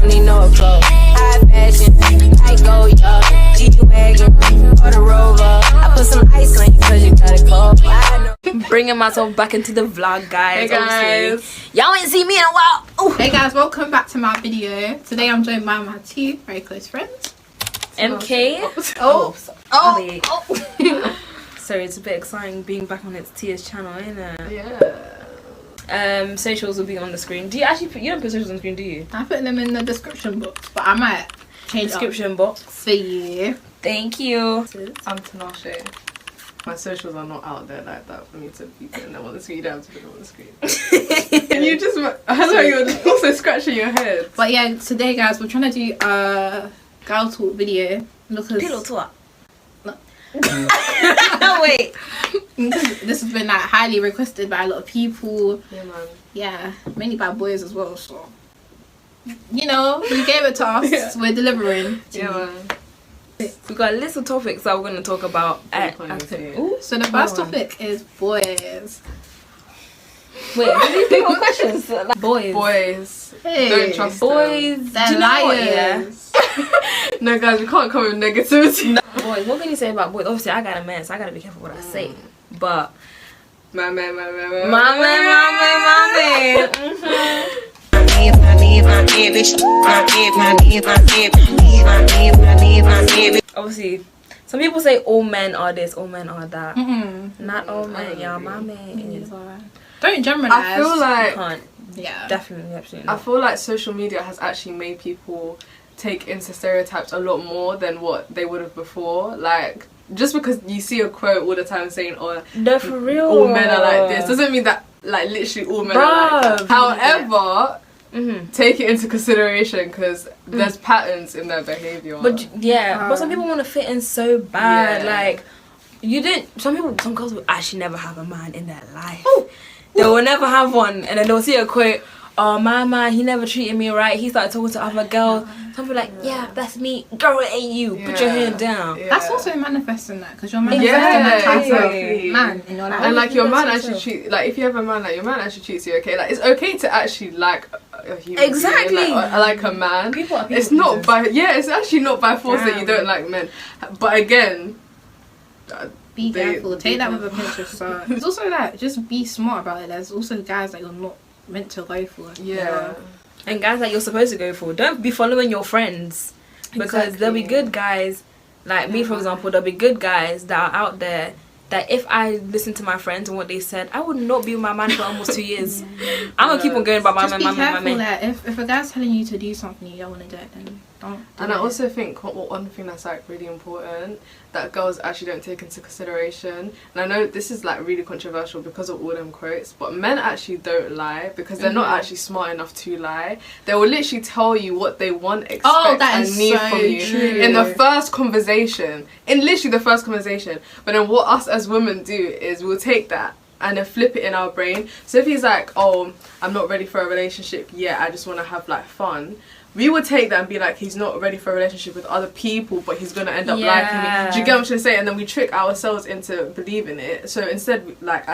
don't need no clothes. High fashion, I go, yeah. G-Wagon, or the Rover. I put some ice on you cause you got it cold. Bringing myself back into the vlog, guys. Hey guys, y'all ain't seen me in a while. Ooh. Hey guys, welcome back to my video. Today I'm joined by my two very close friends. MK. So it's a bit exciting being back on Tia's channel, isn't it? Yeah. Socials will be on the screen. Do you actually put, you don't put socials on the screen, do you? I put them in the description box, but I might change description box for you. Thank you. I'm Tinashé. My socials are not out there like that for me to be putting them on the screen. You don't have to put them on the screen. And you just, I know you're also scratching your head. But yeah, today guys, we're trying to do a girl talk video. Pillow talk. No. Wait. This has been like highly requested by a lot of people. Yeah, man. Yeah, mainly by boys as well. So, you know, you gave it to us. Yeah. So we're delivering. Yeah, man. We've got a list of topics that we're going to talk about. So the first topic is boys. Wait, did you think of questions? Like, boys. Boys. Hey. Don't trust boys. them. They're Do you know what, liars. No, guys, we can't come with negativity. No. Boys, what can you say about boys? Obviously, I got a man, so I got to be careful what I say. But... My man. Obviously, some people say all men are this, all men are that. Not all men, don't y'all. agree. My man is. Don't generalize. I feel like Can't. Yeah. Definitely, absolutely. I feel like social media has actually made people take into stereotypes a lot more than what they would have before. Like, just because you see a quote all the time saying, "Oh, no, for real. all men are like this," doesn't mean that like literally all men are like that. However, take it into consideration because there's patterns in their behavior. But yeah, but some people want to fit in so bad. Yeah. Like, you didn't. Some girls will actually never have a man in their life. They will never have one, and then they'll see a quote. Oh, my man, he never treated me right. He started talking to other girls. Some people like, yeah, that's me. Girl, it ain't you. Put your hand down. Yeah. That's also manifesting that because you're manifesting that type exactly. of man in your life. And like your man actually treat, like if you have a man, like your man actually treats you okay. Like it's okay to actually like a human Exactly. being, like a man. People are people it's not pleasers. by it's actually not by force that you don't like men. But again, Be careful. Take that with a pinch of salt. It's also like just be smart about it. There's also guys that you're not meant to go for. Yeah. And guys that you're supposed to go for. Don't be following your friends. Because there'll be good guys, like me for example, there'll be good guys that are out there that if I listen to my friends and what they said, I would not be with my man for almost 2 years. I'm going to keep on going about my man, my man. That if a guy's telling you to do something you don't want to do it, then don't do And it. I also think one thing that's like really important that girls actually don't take into consideration, and I know this is like really controversial because of all them quotes, but men actually don't lie because they're not actually smart enough to lie. They will literally tell you what they want, expect and need from you in the first conversation, in literally the first conversation. But then what us as women do is we'll take that and then flip it in our brain. So if he's like, oh, I'm not ready for a relationship yet, I just want to have like fun, we would take that and be like, he's not ready for a relationship with other people, but he's gonna end up liking me. Do you get what I'm trying to say? And then we trick ourselves into believing it. So instead, like,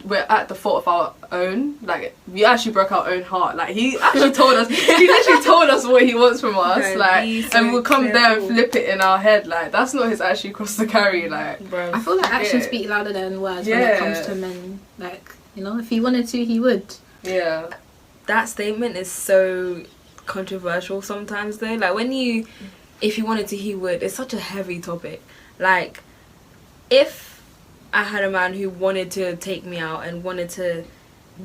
we're at the fault of our own. Like, we actually broke our own heart. Like, he actually told us, he literally told us what he wants from us. Okay, like, and we'll come there and flip it in our head. Like, that's not his actually cross to carry. Like, Bro. I feel like actions speak louder than words when it comes to men. Like, you know, if he wanted to, he would. Yeah. That statement is so controversial sometimes though. Like when you, if you wanted to, he would. It's such a heavy topic. Like if I had a man who wanted to take me out and wanted to,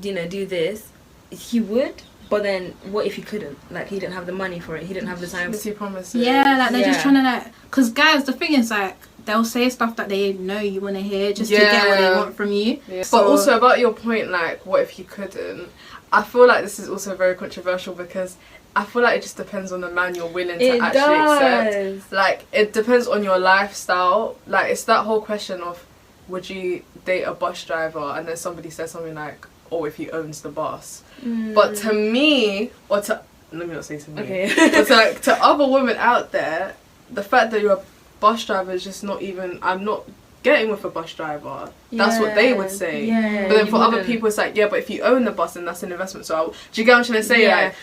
you know, do this, he would. But then what if he couldn't? Like he didn't have the money for it. He didn't have the time. He promises. Yeah, like they're just trying to like, because guys, the thing is like they'll say stuff that they know you want to hear just to get what they want from you. Yeah. But also about your point, like what if he couldn't? I feel like this is also very controversial because I feel like it just depends on the man you're willing to accept. Like it depends on your lifestyle. Like it's that whole question of would you date a bus driver and then somebody says something like, oh, if he owns the bus. But to me, or to, let me not say to me, but to, like, to other women out there, the fact that you're a bus driver is just not even, I'm not getting with a bus driver. That's what they would say. Yeah, but then for other people, it's like, yeah, but if you own the bus, then that's an investment. So do you get what I'm trying to say? Yeah.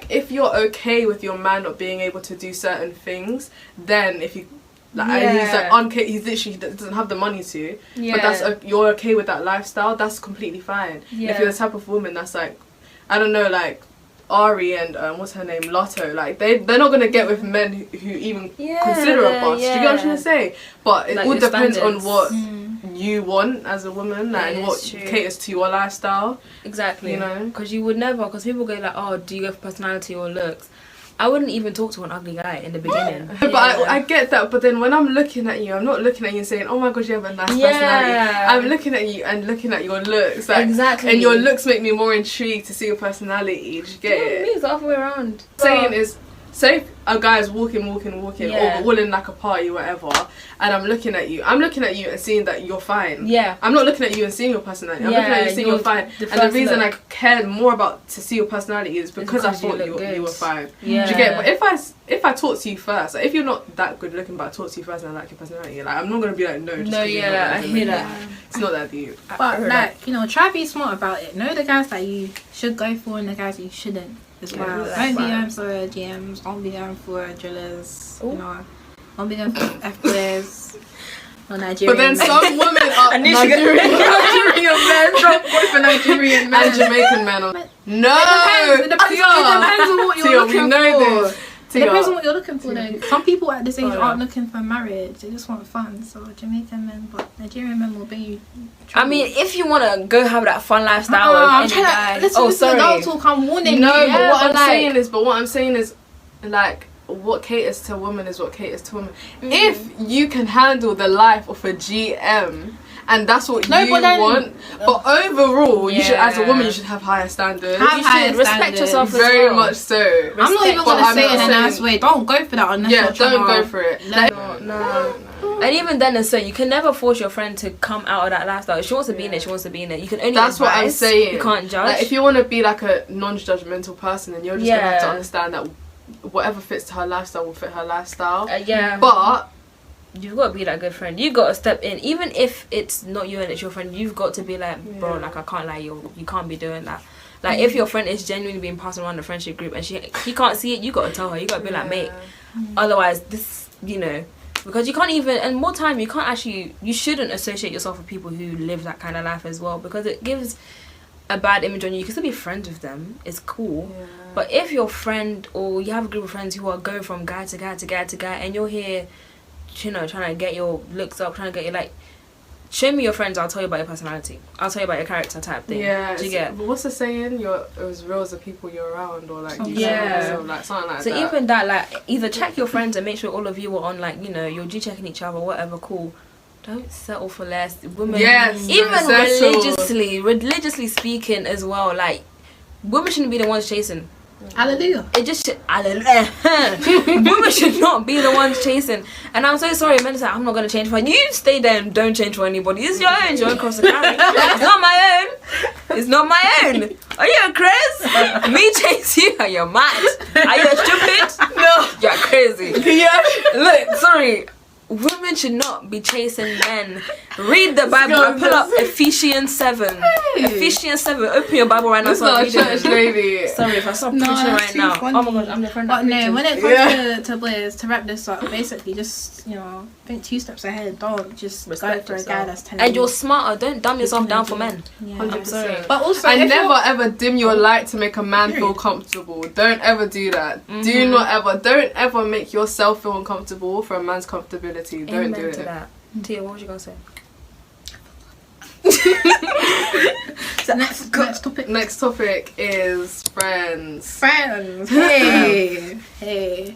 If you're okay with your man not being able to do certain things, then if you and he's like he's literally doesn't have the money to, but you're okay with that lifestyle, that's completely fine. If you're the type of woman that's like, I don't know, like Ari and what's her name, Lotto, like they're not gonna get with men who even consider a bus. Do you get what I'm trying to say? But it all depends on what you want as a woman, like, and what caters to your lifestyle. Exactly. You know, because you would never. Because people go like, oh, do you go for personality or looks? I wouldn't even talk to an ugly guy in the beginning. But I get that, but then when I'm looking at you, I'm not looking at you and saying, oh my gosh, you have a nice personality. I'm looking at you and looking at your looks. Like, exactly. And your looks make me more intrigued to see your personality. Do you get it? It's the other way around. Saying is, say if a guy's walking, or all in like a party, whatever, and I'm looking at you and seeing that you're fine. Yeah. I'm not looking at you and seeing your personality. I'm looking at you and seeing you're fine. And the reason I cared more about to see your personality is because I thought you were fine. Yeah. Do you get it? But if I talk to you first, like, if you're not that good looking, but I talk to you first and I like your personality, like, I'm not gonna be like, no, just I hear that. It's not that deep. But like, you know, try to be smart about it. Know the guys that you should go for and the guys that you shouldn't as well. Don't be going for GMs, don't be going for drillers, you know. Don't be going for F-boys or Nigerian But then men. some women are Nigerian men. Don't go for Nigerian men. And Jamaican men. No! It depends on what you're looking for. It depends on what you're looking for though. Some people at this age aren't looking for marriage, they just want fun. So Jamaican men, but Nigerian men will bring you trouble. I mean, if you want to go have that fun lifestyle with any guy. Listen to girl talk, I'm warning you. No, but what I'm saying is, like, what caters to women is what caters to women. If you can handle the life of a GM, and that's what you want, but overall, you should, as a woman, you should have higher standards. You should respect yourself very much so. I'm not even gonna say it in a nice way. Don't go for that unless you're trying don't go for it. No. And even then, and so you can never force your friend to come out of that lifestyle. If she wants to be in it, she wants to be in it. You can only That's what I'm saying. You can't judge. Like, if you want to be like a non-judgmental person, then you're just gonna have to understand that whatever fits to her lifestyle will fit her lifestyle. But you've got to be that good friend. You've got to step in, even if it's not you and it's your friend. You've got to be like, bro, like, I can't lie, you can't be doing that. Like, if your friend is genuinely being passed around the friendship group and she can't see it, you got to tell her. You got to be like, mate, otherwise this, you know, because you can't even, and more time, you can't actually, you shouldn't associate yourself with people who live that kind of life as well, because it gives a bad image on you. You can still be friends with them, it's cool, but if your friend, or you have a group of friends who are going from guy to guy to guy to guy, and you're here, you know, trying to get your looks up, trying to get your, like, show me your friends, I'll tell you about your personality, I'll tell you about your character type thing. Do you get? But what's the saying? You're as real as the people you're around, or like, you like something like that. So even that, like, either check your friends and make sure all of you are on, like, you know, you're G-checking each other, whatever, cool. Don't settle for less. Women, even religiously speaking as well, like, women shouldn't be the ones chasing. Hallelujah. It just should, women should not be the ones chasing. And I'm so sorry, men say, I'm not going to change for you. You stay there and don't change for anybody. It's your own cross to carry. It's not my own. It's not my own. Are you a crazy? Me chase you? Are you mad? Are you stupid? No. You're crazy. Look, sorry. Women should not be chasing men. Read the Bible. I pull up Ephesians 7. Hey. Ephesians 7. Open your Bible right now. This is not a church lady. Sorry if I stop preaching right now. Funny. Oh my gosh, I'm the friend. But no, when it comes to boys, to wrap this up, basically just, you know, think 2 steps ahead. Don't just respect go for a guy that's telling and you. you're smarter. Don't dumb yourself down for men. Yeah. 100%. I'm sorry. But also, and never ever dim your light to make a man feel comfortable. Don't ever do that. Do not ever. Don't ever make yourself feel uncomfortable for a man's comfortability. Don't do it. That. Tia, what was you gonna say? So next topic is friends. Hey.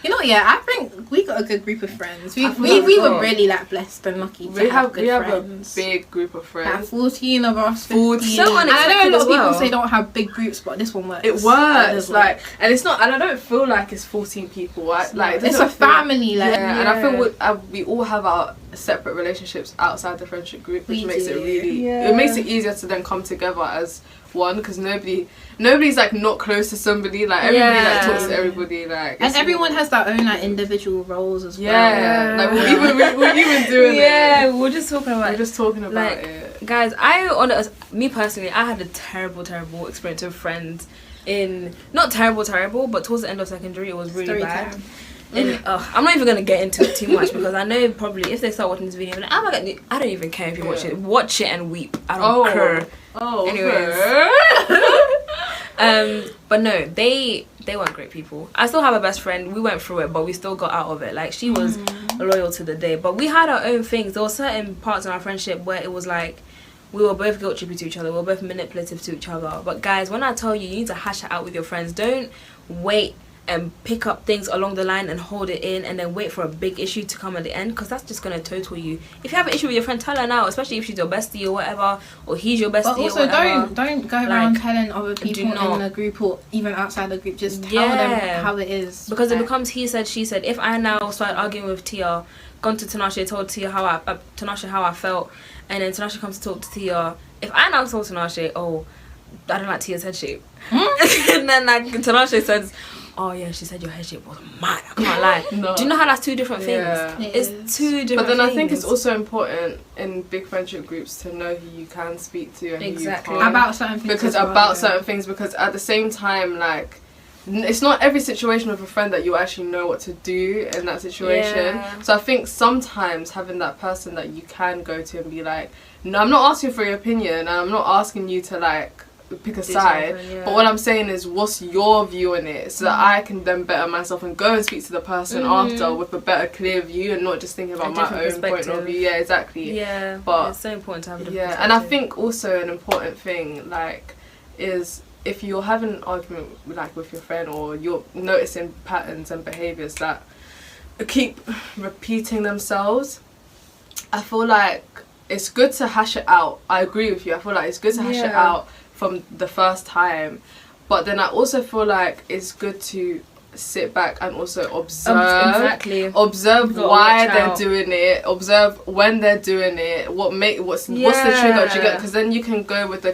You know, I think we got a good group of friends. We were really, like, blessed and lucky to have good friends. A big group of friends. Like 14 of us, 15. So I know a lot of people well. say don't have big groups, but this one works. It works, like, and it's not, and I don't feel like it's 14 people. It's a family, like. Yeah, and I feel we all have our separate relationships outside the friendship group, which makes it really, it makes it easier to then come together as one, because nobody's like not close to somebody. Like everybody like talks to everybody. Like, and everyone has their own like individual roles as well. Yeah, like we're even doing it. Yeah, we're just talking about like, it. Guys, me personally, I had a terrible experience with friends in, not terrible, but towards the end of secondary it was really bad. And I'm not even gonna get into it too much because I know probably if they start watching this video, like, oh my god, I don't even care if you watch it and weep. I don't care. Anyways, but no, they weren't great people. I still have a best friend. We went through it, but we still got out of it. Like, she was loyal to the day, but we had our own things. There were certain parts in our friendship where it was like we were both guilt trippy to each other. We were both manipulative to each other. But guys, when I tell you, you need to hash it out with your friends. Don't wait and pick up things along the line and hold it in and then wait for a big issue to come at the end, because that's just going to total you. If you have an issue with your friend, tell her now, especially if she's your bestie or whatever, or he's your bestie. But also, or whatever. Don't go around telling other people in a group or even outside the group. Just tell them how it is, because it becomes he said, she said. If I now start arguing with Tia, gone to Tinashé, told Tia Tinashé how I felt, and then Tinashé comes to talk to Tia, if I now told Tinashé, oh, I don't like Tia's head shape, and then like Tinashé says, oh yeah, she said your head shape was mad, I can't lie. No. Do you know how that's two different things? It's two different things. But then I think it's also important in big friendship groups to know who you can speak to and who you can't. About certain things. Because at the same time, like, it's not every situation with a friend that you actually know what to do in that situation. So I think sometimes having that person that you can go to and be like, no, I'm not asking for your opinion and I'm not asking you to like pick a side, but what I'm saying is, what's your view on it, so that I can then better myself and go and speak to the person after with a better clear view and not just thinking about my own point of view. Yeah, exactly. Yeah, but it's so important to have a different perspective. And I think also an important thing like is, if you're having an argument like with your friend, or you're noticing patterns and behaviours that keep repeating themselves, I feel like it's good to hash it out. I agree with you. I feel like it's good to hash it out from the first time, but then I also feel like it's good to sit back and also observe why they're doing it, observe when they're doing it, what's the trigger, do you get? Because then you can go with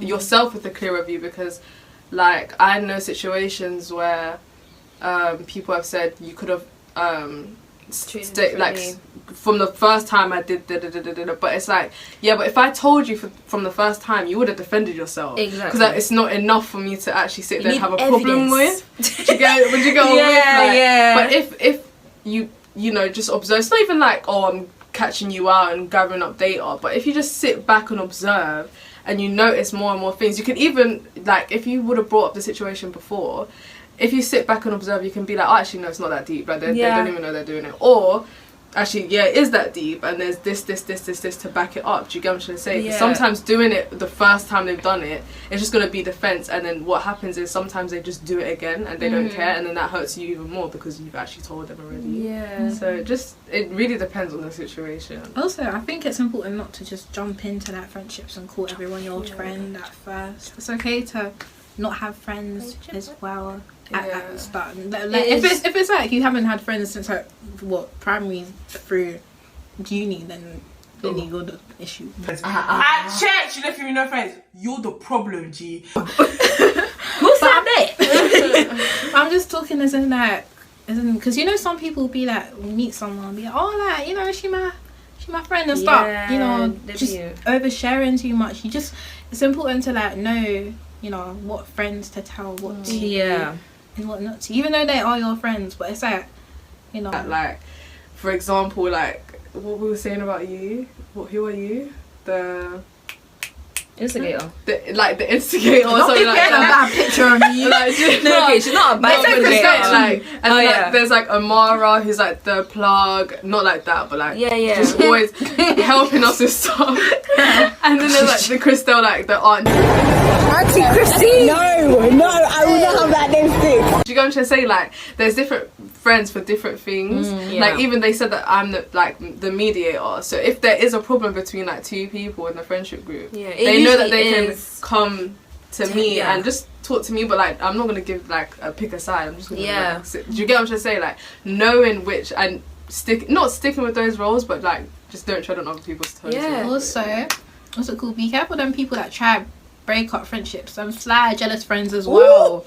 yourself with a clearer view. Because like, I know situations where people have said you could have like from the first time I did but it's like, yeah, but if I told you from the first time, you would have defended yourself. Exactly. Because it's not enough for me to actually sit there and have a problem with. Would you get with? But if you know, just observe. It's not even like, oh, I'm catching you out and gathering up data, but if you just sit back and observe and you notice more and more things, you can even, like, if you would have brought up the situation before, if you sit back and observe, you can be like, oh, actually, no, it's not that deep. Like, they don't even know they're doing it. Or, actually, yeah, it is that deep, and there's this to back it up. Do you get what I'm trying to say? Sometimes doing it the first time they've done it, it's just going to be defense, and then what happens is sometimes they just do it again, and they don't care, and then that hurts you even more because you've actually told them already. Yeah. So it really depends on the situation. Also, I think it's important not to just jump into that friendships and call everyone your friend at first. It's okay to not have friends as well. At the start, like, if it's like you haven't had friends since like primary through uni, then you're the issue. At church, you left me with no friends. You're the problem, G. Who said that? I'm just talking as in like, because you know, some people be like, meet someone, be like, oh, like, you know, she my friend and stuff. You know, just oversharing too much. It's important to like know, you know, what friends to tell, what to and what not to, even though they are your friends. But it's like, you know, like, for example, like what we were saying about you. Who are you? The instigator. The instigator or something like that. Not a bad picture of you. Like, no, okay, she's not a bad instigator. Like, and there's like Amara, who's like the plug, not like that, but like just always helping us with stuff. And then there's like the Christelle, like the Auntie Christine. No, I will not have that name stick. Do you go on to say, like, there's different friends for different things. Like, even they said that I'm the mediator. So if there is a problem between like two people in the friendship group, they know that they can come to me and just talk to me. But like, I'm not gonna give like a pick a side. I'm just gonna like, sit. Do you get what I'm trying to say? Like, knowing which and not sticking with those roles, but like just don't tread on other people's toes. Also cool. Be careful them people that try break up friendships. Some sly, jealous friends as well.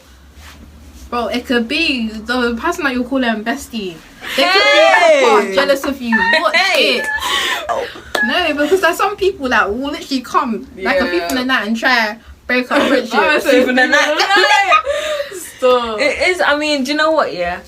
Bro, it could be the person that you call them bestie. They could be jealous of you. What shit? No, because there's some people that will literally come like a thief in the night and try break up friendships. Thief in the night. Stop. It is. I mean, do you know what? Yeah,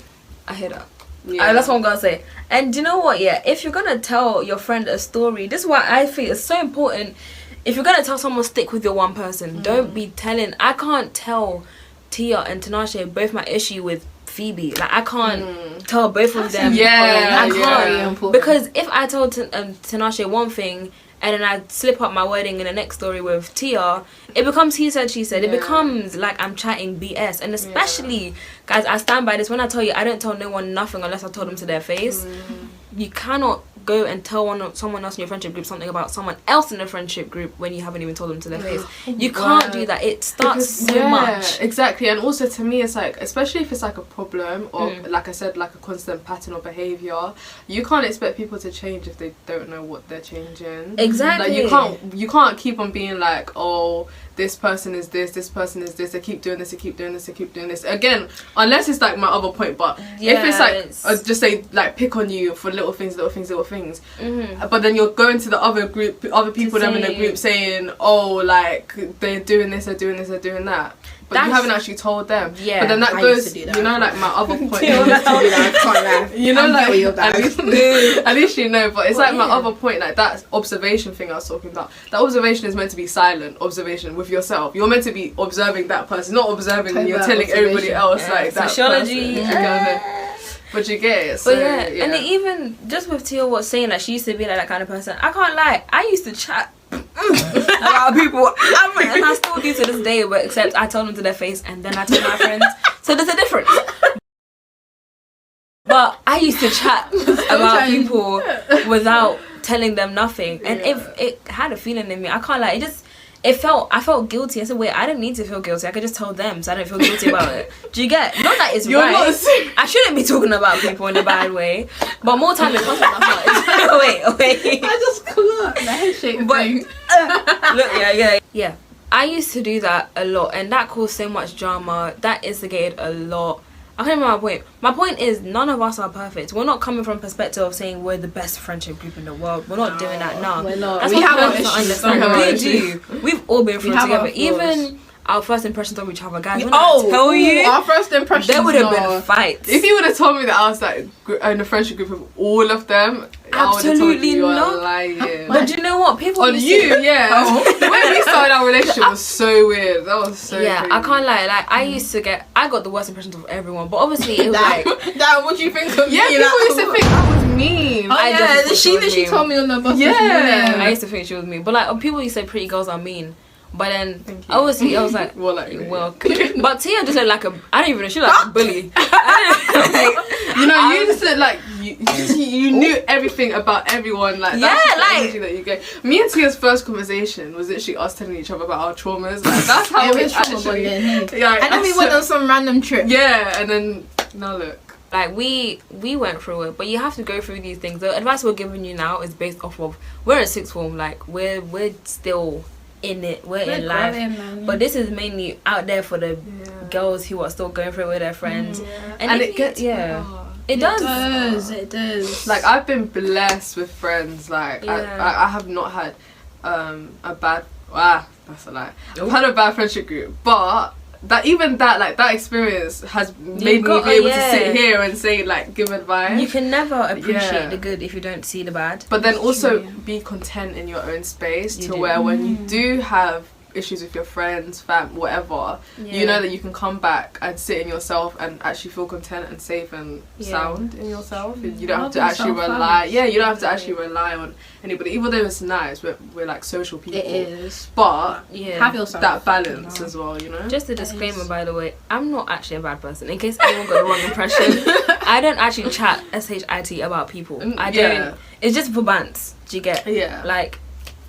I hear that. Yeah. That's what I'm gonna say. And do you know what? Yeah, if you're gonna tell your friend a story, this is why I feel it's so important. If you're gonna tell someone, stick with your one person. Don't be telling. I can't tell Tia and Tinashe both my issue with Phoebe. Like, I can't tell both of them. Yeah, I can't. Yeah. Because if I told Tinashe one thing and then I slip up my wording in the next story with Tia, it becomes he said, she said. It becomes like I'm chatting BS. And especially, guys, I stand by this. When I tell you, I don't tell no one nothing unless I told them to their face. You cannot go and tell someone else in your friendship group something about someone else in the friendship group when you haven't even told them to their face. You can't do that. It starts so much. Exactly. And also to me, it's like, especially if it's like a problem or like I said, like a constant pattern or behavior, you can't expect people to change if they don't know what they're changing. Exactly. Like, you can't keep on being like, oh, this person is this person is this, they keep doing this, they keep doing this, they keep doing this. Again, unless it's like my other point, but if it's like, just say like pick on you for little things, but then you're going to the other people them in the group saying, oh, like they're doing this, they're doing this, they're doing that. But you haven't actually told them. Yeah. But then that goes, you know, like my other point. You know, like at least you know. But it's like my other point, like that observation thing I was talking about. That observation is meant to be silent observation with yourself. You're meant to be observing that person, not observing when you're telling everybody else like that sociology. But you get it. So, but and it even just with Tia was saying that she used to be like that kind of person. I can't lie. I used to chat about people, and I still do to this day. But except I tell them to their face, and then I tell my friends. So there's a difference. But I used to chat about people without telling them nothing, and if it had a feeling in me, I can't lie. I felt guilty. I said, wait, I didn't need to feel guilty. I could just tell them, so I don't feel guilty about it. Do you get? Not that it's right. I shouldn't be talking about people in a bad way, but more time it comes from my heart. Wait. I just caught the headshake thing. Look, yeah. I used to do that a lot, and that caused so much drama. That instigated a lot. I can't remember my point. My point is, none of us are perfect. We're not coming from a perspective of saying we're the best friendship group in the world. We're not doing that now. We're not. That's we have our issues. We do. We've all been through together. Even our first impressions of each other, guys. When I tell you, our first impressions, there would have been fights. If you would have told me that I was like in a friendship group with all of them, I would have told you are lying. But do you know what? People on you, the way we started our relationship was so weird. That was so crazy. I can't lie. Like I got the worst impressions of everyone. But obviously it was like, Dad, what do you think of me? Yeah, people used to think I was mean. She literally told me on the bus. I used to think she was mean. But like people used to say pretty girls are mean. But then, obviously, I was like, but Tia just looked like I don't even know, she looked like a bully. You know, you just look like, you knew everything about everyone. Like, that's the energy that you get. Me and Tia's first conversation was literally us telling each other about our traumas. Like, that's how we actually... and then we went on some random trip. Yeah, and then, now look. Like, we went through it, but you have to go through these things. The advice we're giving you now is based off of, we're in sixth form, like, we're still... in it, we're in life, but this is mainly out there for the girls who are still going through it with their friends, and it gets it does. Like, I've been blessed with friends. Like, I have not had a bad that's a lie. I've had a bad friendship group, but that experience has made me be able to sit here and say, like, give advice. You can never appreciate the good if you don't see the bad. But then also be content in your own space where when you do have issues with your friends, whatever, you know that you can come back and sit in yourself and actually feel content and safe and sound in yourself. You don't have to actually rely. You don't have to actually rely on anybody. Even though it's nice, we're like social people. It is. But have yourself that balance as well. You know. Just a disclaimer, by the way, I'm not actually a bad person. In case anyone got the wrong impression, I don't actually chat shit about people. I don't. It's just for bants. Do you get? Like.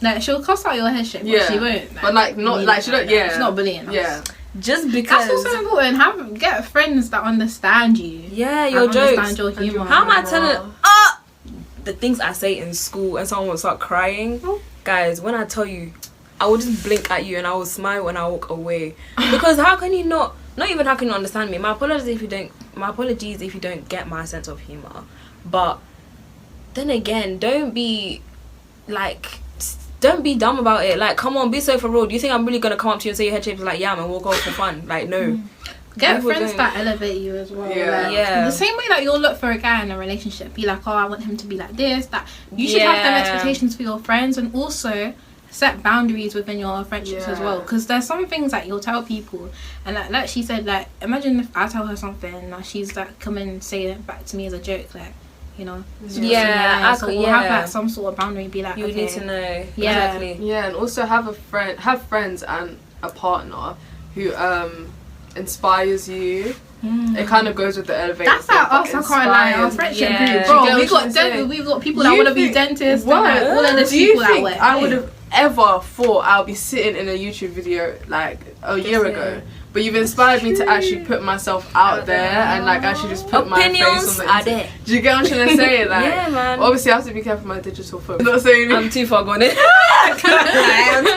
Like, she'll cuss out your headship, but she won't. But like, not like she don't. She's not bullying us. Just because. That's also important. Get friends that understand you. Yeah, your jokes. Understand your humor. How am I telling the things I say in school and someone will start crying? Guys, when I tell you, I will just blink at you and I will smile when I walk away. Because how can you not even how can you understand me? My apologies if you don't get my sense of humor. But then again, don't be dumb about it. Like, come on, be so for real. Do you think I'm really gonna come up to you and say your head shape is like yam and walk off for fun? Like, no. Get friends that elevate you as well. Yeah. The same way that you'll look for a guy in a relationship, be like, oh, I want him to be like this, that. You should have them expectations for your friends, and also set boundaries within your friendships as well. Because there's some things that you'll tell people, and like she said, like, imagine if I tell her something and she's like, come and say it back to me as a joke, like, you know. So have like some sort of boundary, be like, you need to know. Yeah. Exactly. Yeah, and also have friends and a partner who inspires you. It kind of goes with the elevator. That's how us, I can't lie, our friendship group, bro. We've got people that want to be dentists. What? Like, all of those Do you people think that way. I would have ever thought I'll be sitting in a YouTube video like a year ago? But you've inspired me to actually put myself out there and like actually just put my face on the internet. Do you get what I'm trying to say? Like, yeah, man. Obviously, I have to be careful with my digital phone. I'm not saying I'm too far gone in. I'm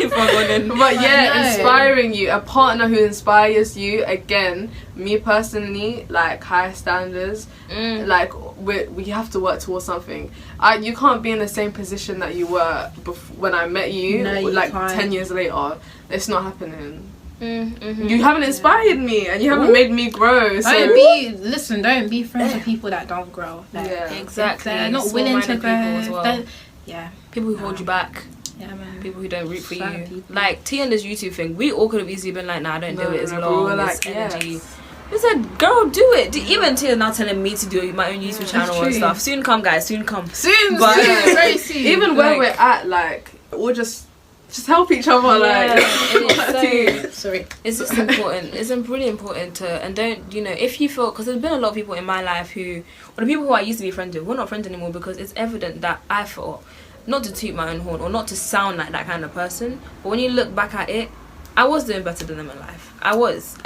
too far gone in. But yeah, inspiring you, a partner who inspires you. Again, me personally, like high standards. Like we have to work towards something. You can't be in the same position that you were when I met you. Like 10 years later, it's not happening. You haven't inspired me, and you haven't made me grow. So don't be friends with people that don't grow. Like, exactly. They're not willing to grow as well. People who hold you back. Yeah, man. People who don't root for you. People. Like T and this YouTube thing, we all could have easily been like, nah, I don't do it. It's long. It's energy. We said, girl, do it. Even Tia now telling me to do my own YouTube channel and stuff. Soon come, guys. Soon come. Soon. Very soon. Even where we're at, like, we'll just help each other. It's just important. It's really important to, and don't, you know, if you feel, because there's been a lot of people in my life who, or the people who I used to be friends with, we're not friends anymore because it's evident that I thought, not to toot my own horn or not to sound like that kind of person, but when you look back at it, I was doing better than them in life. I was.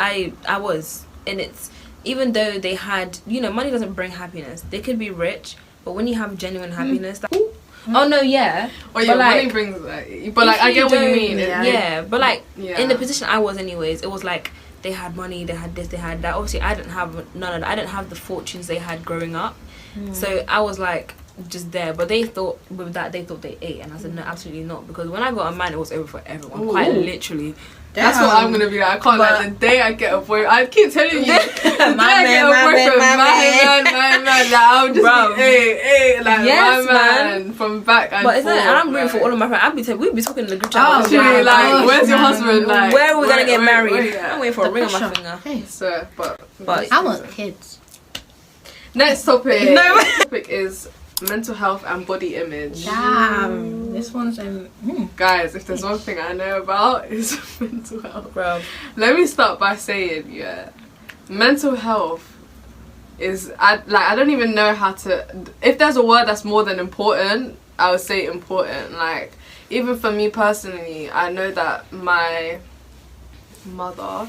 And it's, even though they had, you know, money doesn't bring happiness. They could be rich, but when you have genuine happiness, oh no, yeah. Oh yeah, money brings but like I get what you mean. But like in the position I was anyways, it was like they had money, they had this, they had that. Obviously I didn't have none of that. I didn't have the fortunes they had growing up. So I was like just there, but they thought with that they thought they ate, and I said no, absolutely not, because when I got a man it was over for everyone. Quite literally. That's what I'm gonna be like. I can't like the day I get a boyfriend. I keep telling you, my man. Like I'll just be my man from back and forth. But and I'm rooting for all of my friends. We'd be talking in the group chat. Where's your husband? Like, where are we gonna get married? I'm waiting for a ring on my finger. So, but I want kids. Next topic. Next topic is mental health and body image. Damn, this one's guys, if there's one thing I know about is mental health, bro. Let me start by saying, mental health is I don't even know how to, if there's a word that's more than important, I would say important. Like, even for me personally, I know that my mother,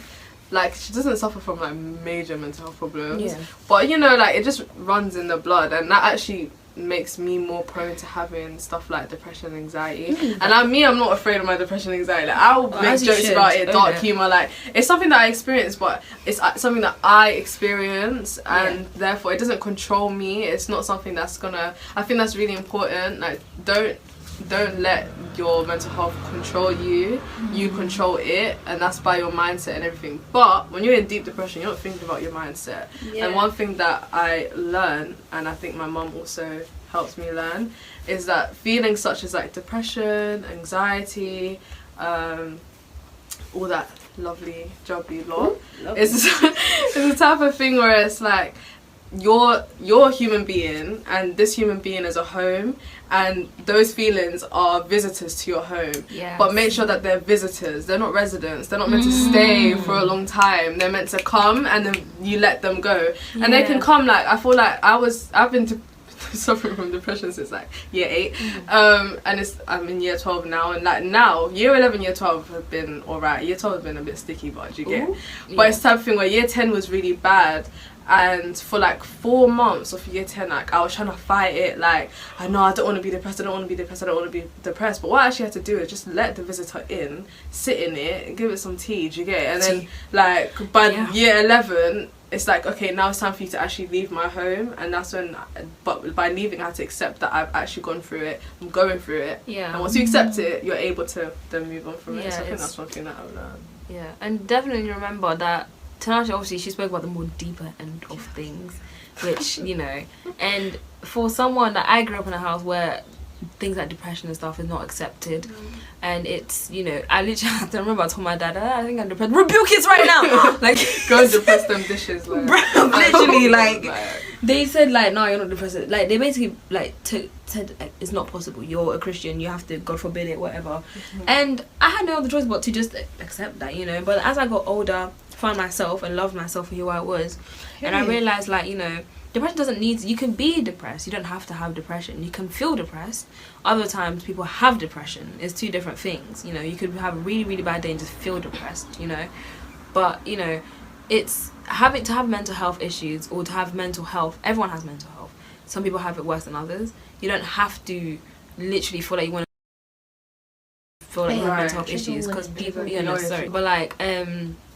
like, she doesn't suffer from like major mental health problems, but you know, like, it just runs in the blood, and that actually makes me more prone to having stuff like depression and anxiety. And I'm not afraid of my depression and anxiety. Like, I'll make jokes about it, dark humor, like, it's something that I experience, but it's something that I experience, and therefore it doesn't control me. It's not something that's gonna, I think that's really important. Like, don't let your mental health control you. You control it, and that's by your mindset and everything. But when you're in deep depression, you're not thinking about your mindset. And one thing that I learned, and I think my mum also helped me learn, is that feelings such as like depression, anxiety, all that lovely jubbly lot, it's the type of thing where it's like you're a human being, and this human being is a home, and those feelings are visitors to your home. But make sure that they're visitors, they're not residents. They're not meant to stay for a long time. They're meant to come, and then you let them go. And they can come, like, I feel like I've been suffering from depression since like year 8, and I'm in year 12 now, and like now year 11, year 12 have been alright. Year 12 has been a bit sticky, but you get but it's the type of thing where year 10 was really bad, And for like 4 months of year 10, like I was trying to fight it, like I know I don't want to be depressed, I don't want to be depressed, I don't want to be depressed. But what I actually had to do is just let the visitor in, sit in it, and give it some tea. Do you get it? And then like by year 11, it's like, okay, now it's time for you to actually leave my home. And that's when, but by leaving, I had to accept that I've actually gone through it, I'm going through it. Yeah. And once you accept it, you're able to then move on from it. Yeah, So I think that's one thing that I've learned. Yeah, and definitely remember that Tinashe, obviously, she spoke about the more deeper end of things, which, you know, and for someone that I grew up in a house where things like depression and stuff is not accepted, and it's, you know, I literally have to remember I told my dad, I think I'm depressed. Rebuke kids right now! Like, go and depress them dishes, like. Bro, literally, like, they said, like, no, you're not depressed. Like, they basically, like, said, like, it's not possible. You're a Christian, you have to, God forbid it, whatever. And I had no other choice but to just accept that, you know. But as I got older, found myself and loved myself for who I was, and I realized, like, you know, depression doesn't need to, you can be depressed, you don't have to have depression. You can feel depressed. Other times people have depression. It's two different things, you know. You could have a really, really bad day and just feel depressed, you know. But, you know, it's having to have mental health issues or to have mental health. Everyone has mental health. Some people have it worse than others. You don't have to literally feel like you want to feel like you have mental health issues, because people, you know, sorry, but like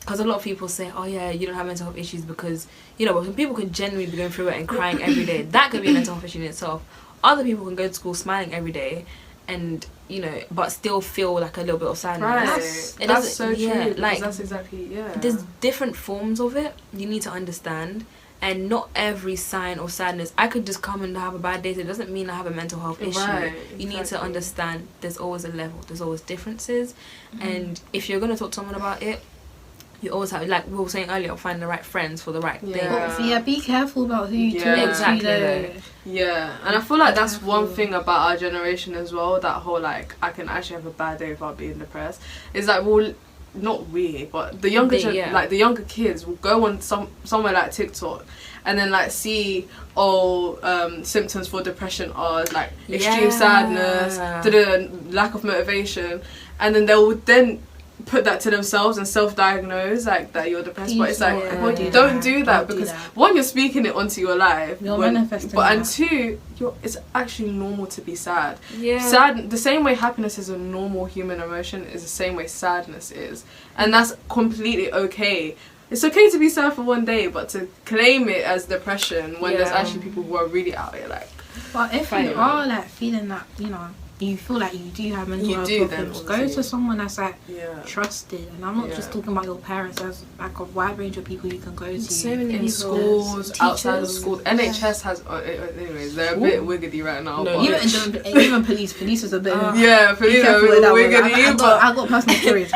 because a lot of people say, oh yeah, you don't have mental health issues because, you know, but people can genuinely be going through it and crying every day. That could be a mental health issue in itself. Other people can go to school smiling every day and, you know, but still feel like a little bit of sadness. Right. That's so true. Like, that's exactly, there's different forms of it. You need to understand. And not every sign of sadness, I could just come and have a bad day. So it doesn't mean I have a mental health issue. Right, you need to understand there's always a level. There's always differences. And if you're going to talk to someone about it, you always have, like we were saying earlier, find the right friends for the right thing. So yeah, be careful about who you talk exactly, to. Yeah, and I feel like that's one thing about our generation as well, that whole like, I can actually have a bad day without being depressed. Is like, well, not we, but the younger like the younger kids will go on somewhere like TikTok and then like see symptoms for depression are like extreme sadness, lack of motivation, and then they'll then put that to themselves and self-diagnose like that you're depressed. But it's like, don't do that, because one, you're speaking it onto your life, you're manifesting but and two, it's actually normal to be sad. The same way happiness is a normal human emotion is the same way sadness is, and that's completely okay. It's okay to be sad for one day, but to claim it as depression when there's actually people who are really out here like. But if you are like feeling that, you know, you feel like you do have mental health problems, go to someone that's like trusted. And I'm not just talking about your parents, there's like a wide range of people you can go to. So many in people, schools, teachers, outside of school. NHS has anyways, they're a bit wiggedy right now. No, but even police is a bit police are a bit wiggedy, but I got personal stories.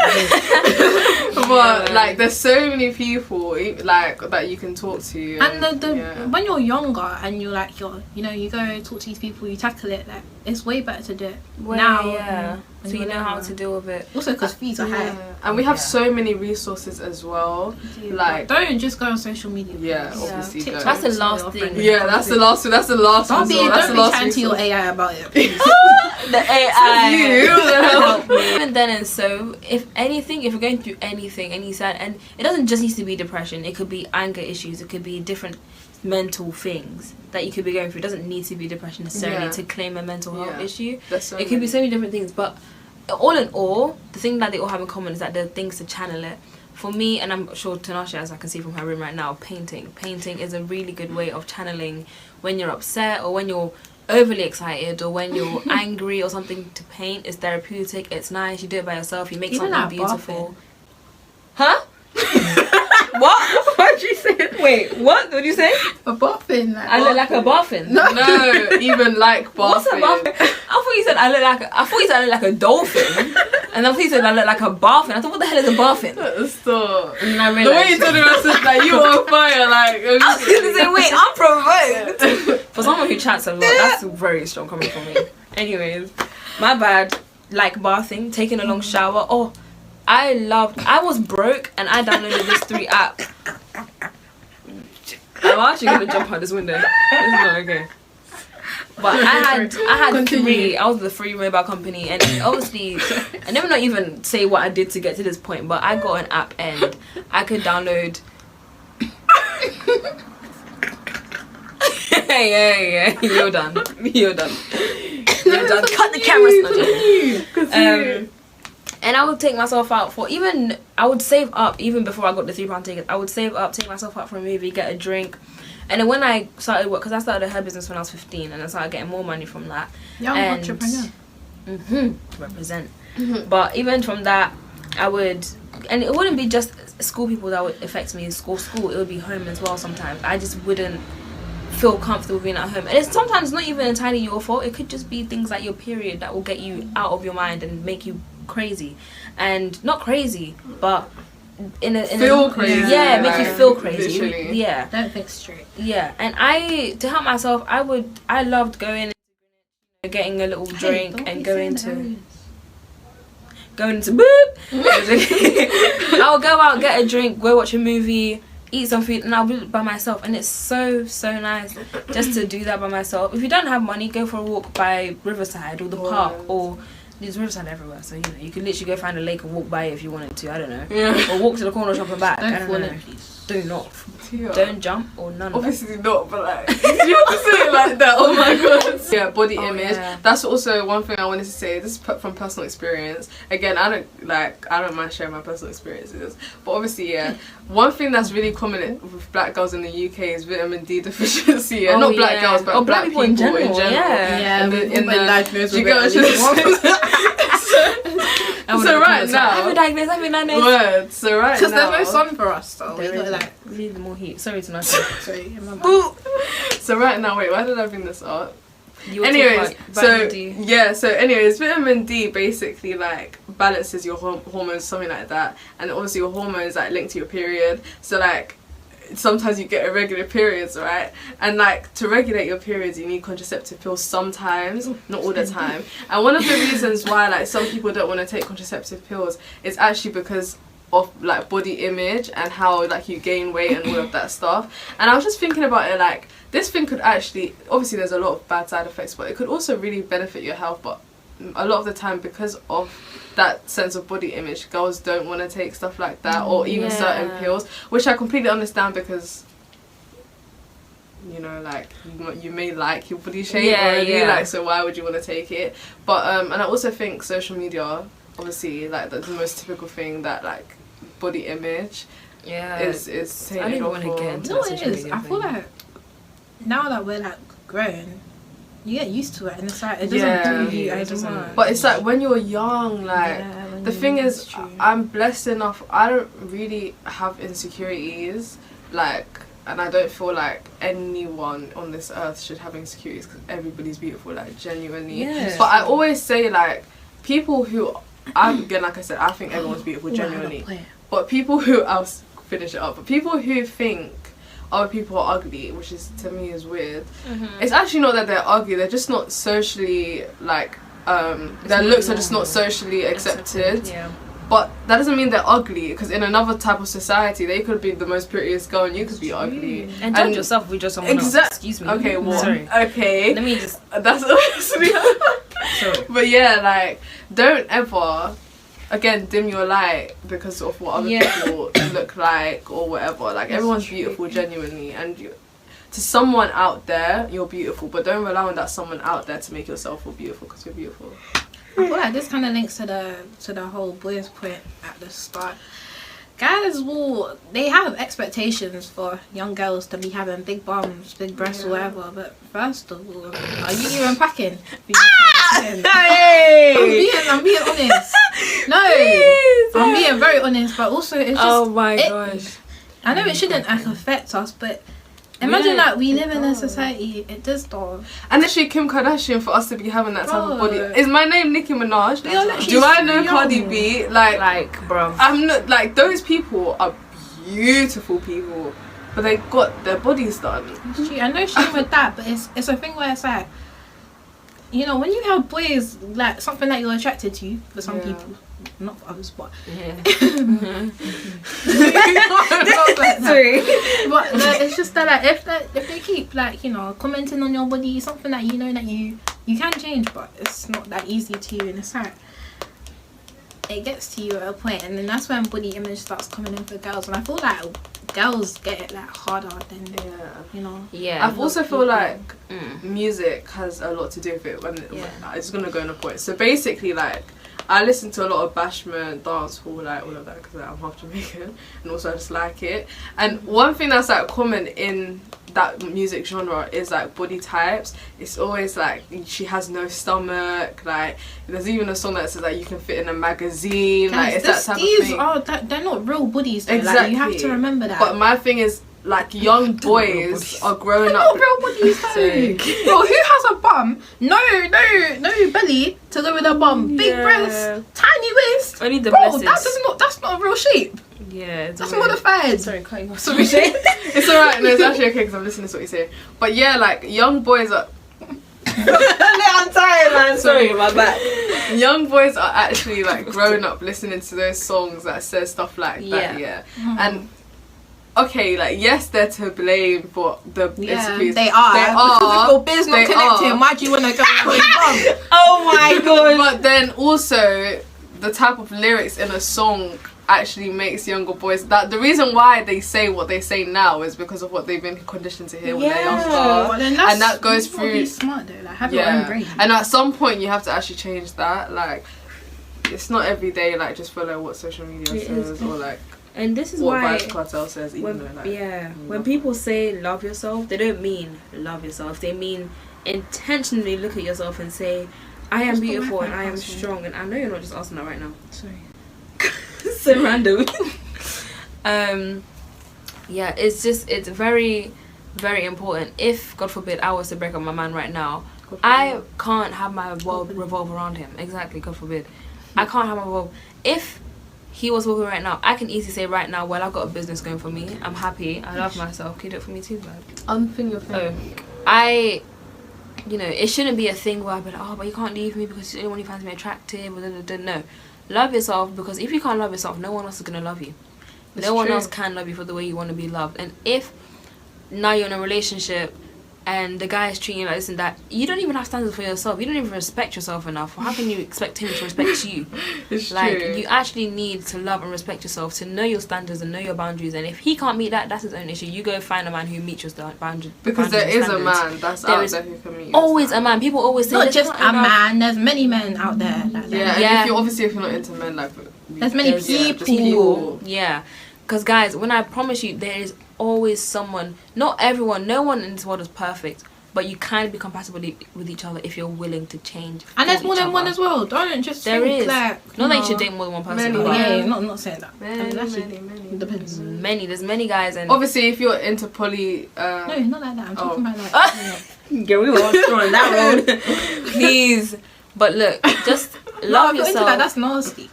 But like there's so many people like that you can talk to, and when you're younger and you're you know, you go talk to these people, you tackle it, like it's way better to do it now. So you know how to deal with it. Also because fees are high, and we have so many resources as well. Like, don't just go on social media. Obviously TikTok, that's the last thing. That's the last. That's the last. Don't be chatting to your AI about it. The AI. Even then, and so if you're going through anything, any sad, and it doesn't just need to be depression. It could be anger issues. It could be different mental things that you could be going through. It doesn't need to be depression necessarily to claim a mental health issue. It could be so many different things, but all in all, the thing that they all have in common is that there are things to channel it. For me, and I'm sure Tinashe, as I can see from her room right now, painting is a really good way of channeling when you're upset or when you're overly excited or when you're angry or something. To paint is therapeutic. It's nice. You do it by yourself. You make something beautiful. Huh? What? What did you say? Wait, what did you say? A boffin. I look like a boffin. No, even like boffin. What's a boffin? I thought you said I look like a dolphin. And I thought you said I look like a boffin. I thought, what the hell is a boffin? Stop. And I realized, the way you told me, I said like you on fire. Like I was gonna say, wait, I'm provoked. For someone who chats a lot, that's very strong coming from me. Anyways, my bad. Like bathing, taking a long shower. Oh, I was broke and I downloaded this 3 app. I'm actually gonna jump out this window. It's not okay. But I had 3. I was with the free mobile company, and obviously I never not even say what I did to get to this point, but I got an app and I could download yeah. You're done. You're done. You're done. Cut the cameras. And I would take myself out for I would save up even before I got the £3 tickets. I would save up, take myself out for a movie, get a drink. And then when I started work, because I started a hair business when I was 15, and I started getting more money from that. Young entrepreneur. Represent. But even from that, I would, and it wouldn't be just school people that would affect me. School, it would be home as well sometimes. I just wouldn't feel comfortable being at home. And it's sometimes not even entirely your fault. It could just be things like your period that will get you out of your mind and make you crazy. And not crazy, but feel crazy. Yeah, make you feel crazy. Literally. Yeah. Don't think straight. Yeah. And to help myself, I loved going, getting a little drink and going to boop. I'll go out, get a drink, go watch a movie, eat some food, and I'll be by myself. And it's so nice just to do that by myself. If you don't have money, go for a walk by Riverside or the park, or there's Riverside everywhere, so you can literally go find a lake and walk by it if you wanted to. I don't know. Or walk to the corner shop and back. Don't fall in, please. Do not. Don't jump or none. Obviously not, but like you have to say it like that. Oh my god. Yeah, body image. Yeah. That's also one thing I wanted to say. This is from personal experience. Again, I don't mind sharing my personal experiences, but obviously, yeah, one thing that's really common with black girls in the UK is vitamin D deficiency. Yeah, not black girls, but black people in general. Yeah, in the diagnosed with So right now, I've been diagnosed. Word. So right now, because there's no sun for us, so we got like need more heat. Sorry, Tinashe. sorry. So right now, wait, why did I bring this up? Anyways, anyways, vitamin D basically like balances your hormones, something like that, and obviously your hormones like linked to your period. So like sometimes you get irregular periods, right? And like to regulate your periods you need contraceptive pills sometimes, not all the time. And one of the reasons why like some people don't want to take contraceptive pills is actually because of like body image and how like you gain weight and all of that stuff. And I was just thinking about it, like this thing could actually, obviously there's a lot of bad side effects, but it could also really benefit your health. But a lot of the time, because of that sense of body image, girls don't want to take stuff like that, or even certain pills, which I completely understand, because you know, like you may like your body shape already, like, so why would you want to take it? But and I also think social media, obviously, like that's the most typical thing that like body image is I don't even want to get into no, it is. I feel like now that we're like grown, you get used to it, and it's like it doesn't do you as much. But it's like when you're young, like the thing is, I'm blessed enough. I don't really have insecurities, like, and I don't feel like anyone on this earth should have insecurities, because everybody's beautiful, like genuinely. But I always say like people who, again, like I said, I think everyone's beautiful genuinely. But people who, I'll finish it up. But people who think other people are ugly, which is to me is weird. It's actually not that they're ugly, they're just not socially like their looks are just not socially accepted. But that doesn't mean they're ugly, because in another type of society they could be the most prettiest girl and you could be ugly. And judge yourself if we judge someone else. Excuse me. Okay, what? Sorry. Okay. Let me just. That's honestly. Sorry. But yeah, like don't ever, again, dim your light because of what other people look like or whatever. Like everyone's beautiful genuinely, and to someone out there you're beautiful, but don't rely on that someone out there to make yourself feel beautiful, because you're beautiful. I feel like this kind of links to the whole boys point at the start. Guys they have expectations for young girls to be having big bums, big breasts, or whatever. But first of all, are you even packing? I'm being honest. No, I'm being very honest. But also, it's just, oh my gosh. I know it shouldn't affect us, but imagine that we live in a society, it does though. And literally Kim Kardashian, for us to be having that type of body. Is my name Nicki Minaj? Do I know Cardi B? Like bro, I'm not, like, those people are beautiful people, but they got their bodies done. I know she's with that, but it's a thing where it's like, you know, when you have boys, like something that you're attracted to for some people, not for others, but but it's just that like, if they keep like, you know, commenting on your body, something that you know that you can change, but it's not that easy to, and it's like it gets to you at a point, and then that's when body image starts coming in for girls. And I feel like girls get it like harder than you know. Yeah. I also feel like music has a lot to do with it. When it's gonna go on a point. So basically, like, I listen to a lot of bashment, dancehall, like all of that, because I'm half Jamaican, and also I just like it. And one thing that's like common in that music genre is like body types. It's always like she has no stomach. Like there's even a song that says like you can fit in a magazine. Like it's that type of thing. They're not real bodies though. Exactly. Like, you have to remember that. But my thing is, like, young boys are growing up. Not real bodies though. Bro, who has a bum? No belly to go with a bum. Big breasts, tiny waist. Only the Bro, blessings. that's not a real shape. Yeah, it's That's modified. Sorry, cutting off. Sorry, it's alright. No, it's actually okay because I'm listening to what you say. But yeah, like young boys are. I'm tired, man. Sorry, my bad. Young boys are actually like growing up listening to those songs that says stuff like that. Yeah. And okay, like yes, they're to blame for the excuse. They are. Because if your biz not connecting, why do you want to go with his bum? Oh my god. But then also the type of lyrics in a song actually makes younger boys, that the reason why they say what they say now is because of what they've been conditioned to hear when they're younger. Well, and that goes through. Be smart though, like have your own brain. And at some point you have to actually change that. Like it's not every day like just follow what social media says or like. And this is what why Vice Cartel says, even though, like, when people say love yourself, they don't mean love yourself. They mean intentionally look at yourself and say, I am beautiful and I am strong. And I know you're not just asking that right now. Sorry. So random. Yeah, it's very, very important. If God forbid I was to break up my man right now, I can't have my world revolve around him. Exactly, God forbid. I can't have my world. If he was walking right now, I can easily say right now, well, I've got a business going for me. I'm happy. I love myself. Can you do it for me too, babe? Unpin your phone. You know, it shouldn't be a thing where I'd be like, oh, but you can't leave me because anyone who finds me attractive. No. Love yourself, because if you can't love yourself, no one else is going to love you. No one else can love you for the way you want to be loved. And if now you're in a relationship and the guy is treating you like this and that, you don't even have standards for yourself. You don't even respect yourself enough. How can you expect him to respect you? It's like true. You actually need to love and respect yourself, to know your standards and know your boundaries. And if he can't meet that, that's his own issue. You go find a man who meets your boundaries. Because there is a man that's out there who can meet you. Always a man. People always say not just a man. There's many men out there. Like yeah, that. and if you're not into men, like there's many people. Yeah. Because guys, when I promise you, there is always someone. Not everyone. No one in this world is perfect. But you can be compatible with each other if you're willing to change. And there's more than one as well. Don't just think like... Not that you should date more than one person. Yeah, not saying that. Many. Depends. There's many guys. And obviously, if you're into poly... no, not like that. I'm talking about like... Yeah, we won't go on that road. Please. But look, just love yourself. That, that's nasty.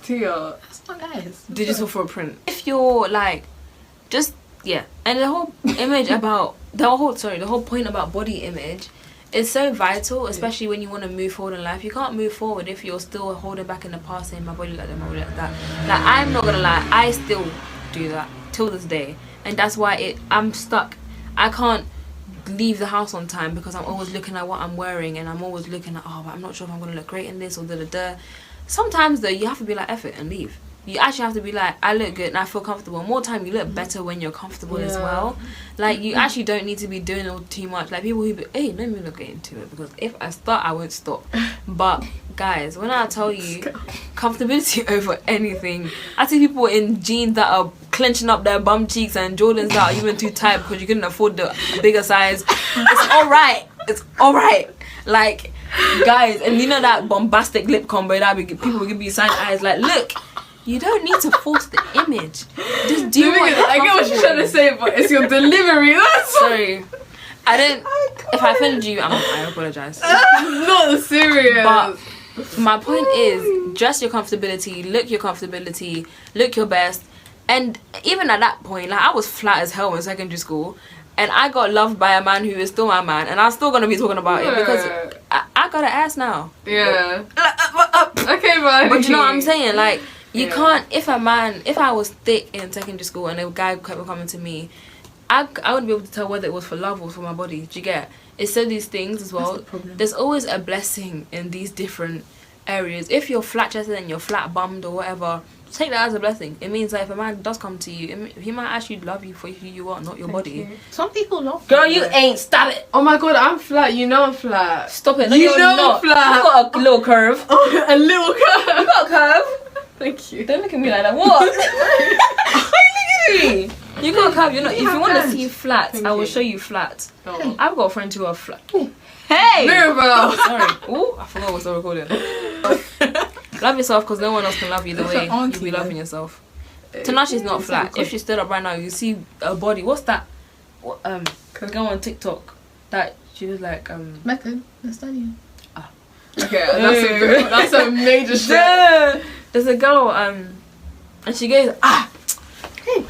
Tia. That's not nice. Digital footprint. If you're like... Just... Yeah. And the whole image about... The whole point about body image is so vital, especially when you want to move forward in life. You can't move forward if you're still holding back in the past, saying my body like that, my body like that. Like, I'm not gonna lie, I still do that till this day, and that's why I'm stuck. I can't leave the house on time because I'm always looking at what I'm wearing, and I'm always looking at, oh, but I'm not sure if I'm gonna look great in this or da. Sometimes though, you have to be like, F it and leave. You actually have to be like, I look good and I feel comfortable. More time, you look better when you're comfortable as well. Like, you actually don't need to be doing all too much. Like, people who be, hey, let me not get into it, because if I start, I won't stop. But guys, when I tell you comfortability over anything, I see people in jeans that are clenching up their bum cheeks and Jordans that are even too tight because you couldn't afford the bigger size. It's alright. Like, guys, and you know that bombastic lip combo that people will give you side eyes, like, look, you don't need to force the image. Just do what you're I get what you're trying to say, but it's your delivery. That's sorry. I didn't. If I offended you, I apologize. Not serious. But my point is, dress your comfortability, look your best. And even at that point, like, I was flat as hell in secondary school, and I got loved by a man who is still my man, and I'm still gonna be talking about it because I got an ass now. Yeah. Okay, but you know what I'm saying? Like, you can't. If I was thick in secondary school and a guy kept coming to me, I wouldn't be able to tell whether it was for love or for my body. Do you get? It said these things as well. There's always a blessing in these different areas. If you're flat chested and you're flat bummed or whatever, take that as a blessing. It means that if a man does come to you, he might actually love you for who you are, not your body. Some people love Girl, you ain't. Stop it. Oh my god, I'm flat. You know I'm flat. Stop it. No, You you're know I'm not. flat. You got a little curve. Oh, a little curve. You got a curve. Thank you. Don't look at me like that. What? Why are you looking at me? You got a curve. You're not. If you want to see flat, Thank I will you. show you flat. Oh. I've got friends who are flat. Hey. Mirabelle. Sorry. Oh, I forgot we're still recording. Love yourself because no one else can love you the way you be loving yourself. Tinashé's not flat. If she stood up right now, you see a body. What's that? What, the girl on TikTok that she was like Mecca, the studying. Okay, that's a major shit. There's a girl and she goes hey,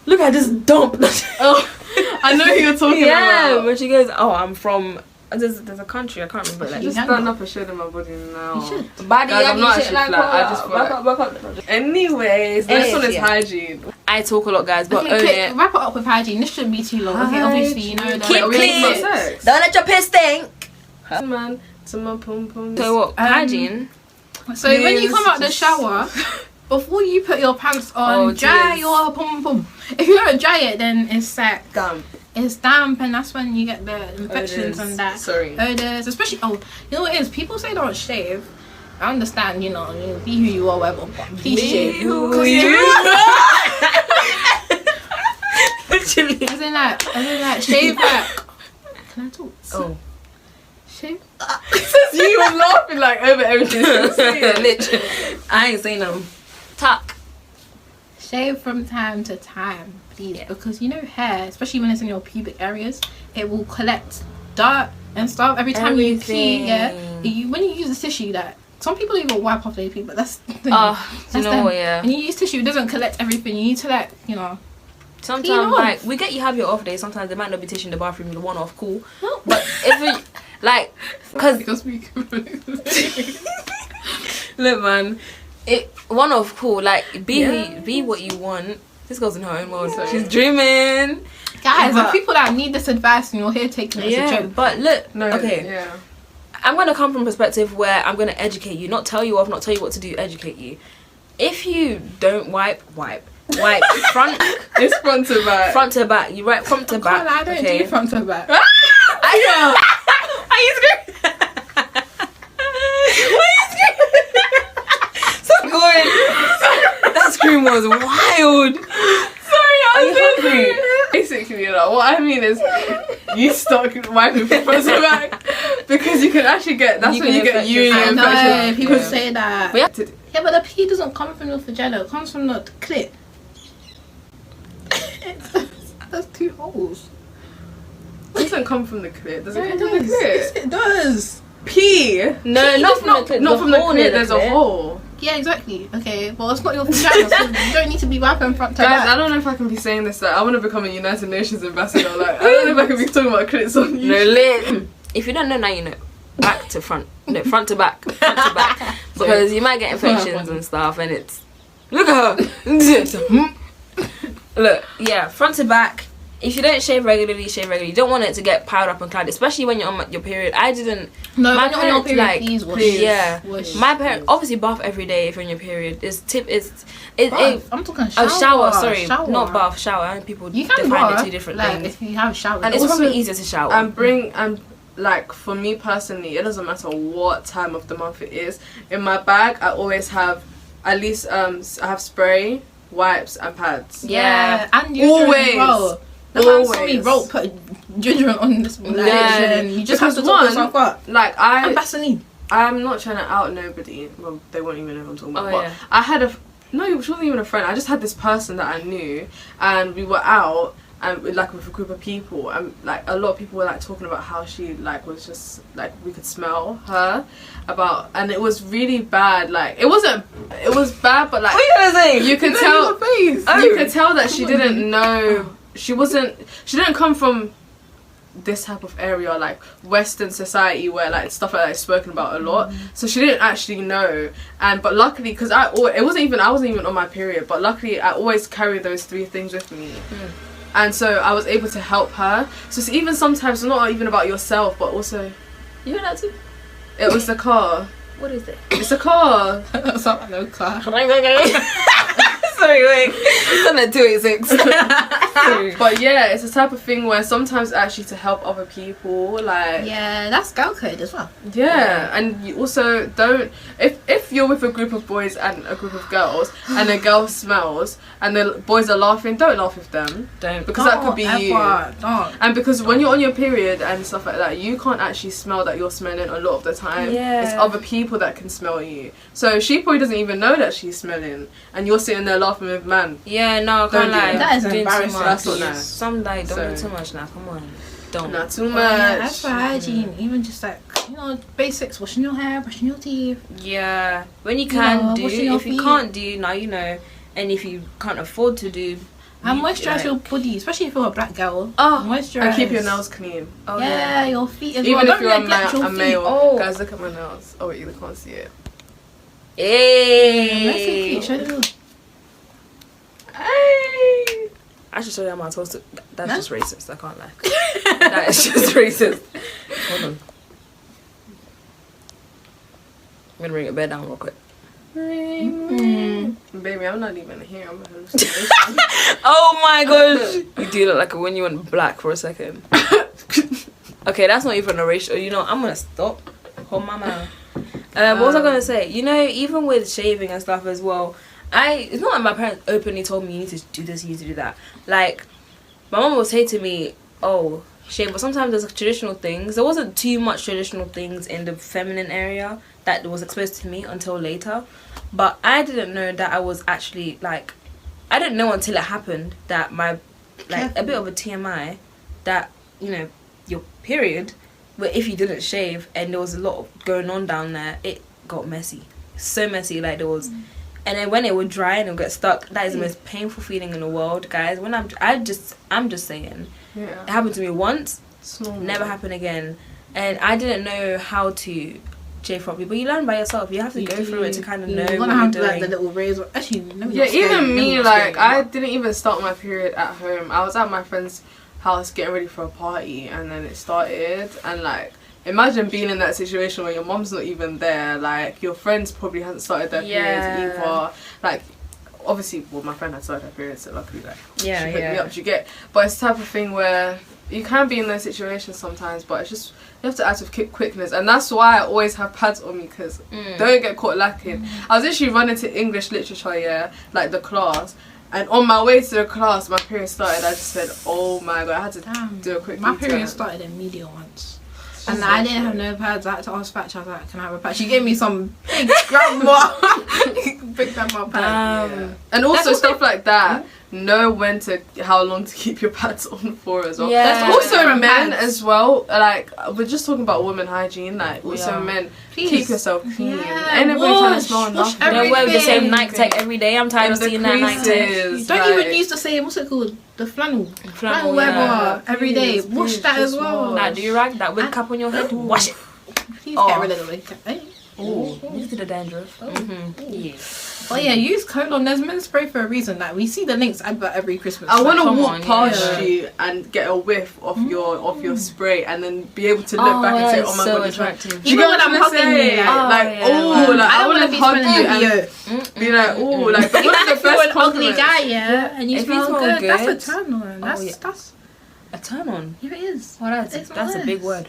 look at this dump. Oh, I know who you're talking about. But she goes, oh, I'm from there's a country I can't remember. Like, Just stand up and show them my body now. You should. body, Guys, I'm not actually like, flat. I just feel back up. Anyways, this one is hygiene. I talk a lot, guys, but Okay, own quick, it. wrap it up with hygiene. This shouldn't be too long. Okay, obviously, you know. Keep Are we talking clean. about sex? Don't let your piss stink. Man, to my pum pum. So what? Hygiene. So when you come out the shower, before you put your pants on, dry tears. your pum pum. If you don't dry it, then it's like Damn. it's damp, and that's when you get the infections Odors. and that. Sorry. Odors, especially. Oh, you know what it is? People say don't shave. I understand, you know, be who you are, whatever. But please shave. Literally. As in like, shave like. Can I talk? Oh. Shave. You were laughing like over everything. Literally. I ain't saying them. Talk. Shave from time to time, please, because you know hair, especially when it's in your pubic areas, it will collect dirt and stuff every time you pee. Yeah, when you use a tissue, that some people even wipe off their pee, but that's the thing. You know what? Yeah. When you use tissue, it doesn't collect everything. You need to like, you know. Sometimes, like, we get you have your off day. Sometimes there might not be tissue in the bathroom. The one off, cool. No. But if we, like, because look, man, it one off, cool. Like, be what you want. This girl's in her own world. She's dreaming. Guys, there are people that need this advice, and you're here taking it as a joke. But look, No. okay. Yeah. I'm gonna come from a perspective where I'm gonna educate you, not tell you off, not tell you what to do. Educate you. If you don't wipe front. It's front to back. Front to back. You write front to back. I don't do front to back. Are you screaming? Why are you screaming? So good. That scream was wild. Sorry, Are you hungry? Basically, you know, what I mean is you start wiping from front to back because you can actually get. That's You when can you get infect urinary I know, infection. people say that. But Yeah, but the pee doesn't come from your vagina. It comes from the clit. There's 2 holes. It doesn't come from the clit. Does it Yeah, come from the Yes, clit? it does. Pee. no, not from the clit. Not from the hole clit. near There's clit. a hole. Yeah, exactly. Okay, well, it's not your vagina, so you don't need to be wiping front to Guys, I back. don't know if I can be saying this. Like, I want to become a United Nations ambassador. Like, I don't know if I can be talking about clits on you. No, lit. If you don't know now, you know. Back to front. No, front to back. Front to back. Because you might get infections and stuff, and it's. Look at her. Look, yeah, front to back. If you don't shave regularly, shave regularly. You don't want it to get piled up and clouded, especially when you're on your period. I didn't. No, my when you're on your parents, period, please wash. Yeah, Wash. my parents obviously bath every day if you're on your period. It's Bath. I'm talking shower. shower. Sorry, shower. not bath. Shower. I think people You can define bath, it 2 different like, things. if you have a shower. And It's also- probably easier to shower. And like for me personally, it doesn't matter what time of the month it is. In my bag, I always have at least I have spray, wipes, and pads. Yeah. and deodorant Always. as well. The man saw me Always. roll, put deodorant on this one. Yeah. And you just have to Because top one, yourself up. Like And Vaseline. I'm not trying to out nobody. Well, they won't even know who I'm talking about. Oh, but yeah. I had she wasn't even a friend. I just had this person that I knew, and we were out and with a group of people, and like a lot of people were like talking about how she like was just like we could smell her and it was really bad. Like it was bad, but like What are you gonna say? you could tell you could tell that she didn't know. She didn't come from this type of area, like Western society, where like stuff like that is spoken about a lot. So she didn't actually know, but luckily, because I wasn't even on my period, but luckily I always carry those 3 things with me, and so I was able to help her. So it's even sometimes not even about yourself, but also You heard that too? it was the car. What is it? It's a car. Something like no car. Sorry, wait. It's on at 286. But yeah, it's a type of thing where sometimes actually to help other people, like Yeah, that's girl code as well. yeah, and you also don't if you're with a group of boys and a group of girls and the girl smells and the boys are laughing, don't laugh with them. Don't. Because that could be you. Don't. And because when you're on your period and stuff like that, you can't actually smell that you're smelling a lot of the time. Yeah. It's other people that can smell you. So she probably doesn't even know that she's smelling, and you're sitting there laughing with man. Yeah, no, I Don't can't do lie. that. That is Doing too embarrassing. much. That's not nice. Some like don't So- do too much now. Come on, don't. Not too much. Yeah, as for hygiene, even just like, you know, basics, washing your hair, brushing your teeth. Yeah, when you You can know, do. washing your If you feet. can't do, now you know. And if you can't afford to do, And you, moisturize like- your body, especially if you're a black girl. Oh, Moisturize. And keep your nails clean. Oh yeah, your feet as well. Even if Don't you're neglect your a feet. male. Oh. Guys, look at my nails. Oh, wait, you can't see it. Let's see Hey. feet. Show them. Hey! I should show you my toast. That's Huh? just racist. I can't lie. That is just racist. Hold on. I'm gonna bring it back down real quick. Baby, I'm not even here. I'm a hallucination. Oh my gosh! You do look like when you went black for a second. Okay, that's not even a racial. You know, I'm gonna stop. Hold my mouth. What was I gonna say? You know, even with shaving and stuff as well, it's not like my parents openly told me you need to do this, you need to do that. Like, my mom would say to me, "Oh, shave," but sometimes there's traditional things. There wasn't too much traditional things in the feminine area that was exposed to me until later. But I didn't know that I was actually like, I didn't know until it happened that my, like, a bit of a TMI, that, you know, your period, but if you didn't shave and there was a lot going on down there, it got messy. So messy, like there was. And then when it would dry and it would get stuck, that is the most painful feeling in the world, guys. When I'm just saying, Yeah. it happened to me once, It's normal. never happen again. And I didn't know how to shave properly, but you learn by yourself. You have to go through it to kind of know You're what gonna you're have doing. like the little razor. Actually, no, Yeah, not scary. even me, No, like, scary. I didn't even start my period at home. I was at my friend's house getting ready for a party, and then it started, and like, imagine being in that situation where your mom's not even there, like, your friends probably hasn't started their periods either. Like, obviously, well, my friend had started her period, so luckily, like, Yeah, she picked me yeah. up, you get. But it's the type of thing where you can be in those situations sometimes, but it's just, you have to act with quickness, and that's why I always have pads on me, because don't get caught lacking. I was literally running to English literature, yeah, like the class, and on my way to the class, my period started. I just said, oh my god, I had to do a quick My U-turn. period started in media once. And I didn't have no pads. I had to ask Fatch. I was like, can I have a pad? She gave me some big grandma. Big grandma pads. Yeah. And also stuff like that, know when to, how long to keep your pads on for as well. Yeah. That's also Different men pads. as well. Like, we're just talking about women hygiene. Like, also Yeah. men, Please. keep yourself clean. Yeah, Ain't nobody trying to wash smell nothing. You don't wear the same everything. Nike Tech every day. I'm tired of In the seeing that Nike Tech. creases, Don't like- even use the same, what's it called? The flannel. Flannel, wear yeah. bar every day. Please, Wash please, that as just well. wash. That do rag, that wig cap on your head, wash it. Please Oh. get rid of the wig cap. Eh? Oh, next to the dandruff. Yeah. Oh yeah, use colon. There's men spray for a reason. Like we see the Lynx advert every Christmas. I want to come walk on, past yeah. you and get a whiff of your spray, and then be able to look Oh, back and say, that's "Oh my so god, it's right." attractive. Do you Even get when what I'm I'm hugging saying? you, Like, yeah. oh, like I I don't want want to to be hug smelling you and BO. be like, oh, like Even what's the if you're best an ugly compliment? guy, yeah, and you If you smell smell good, that's good- a turn on. That's yeah. that's A turn on. yeah, it is. Oh, that's It's a big nice. word.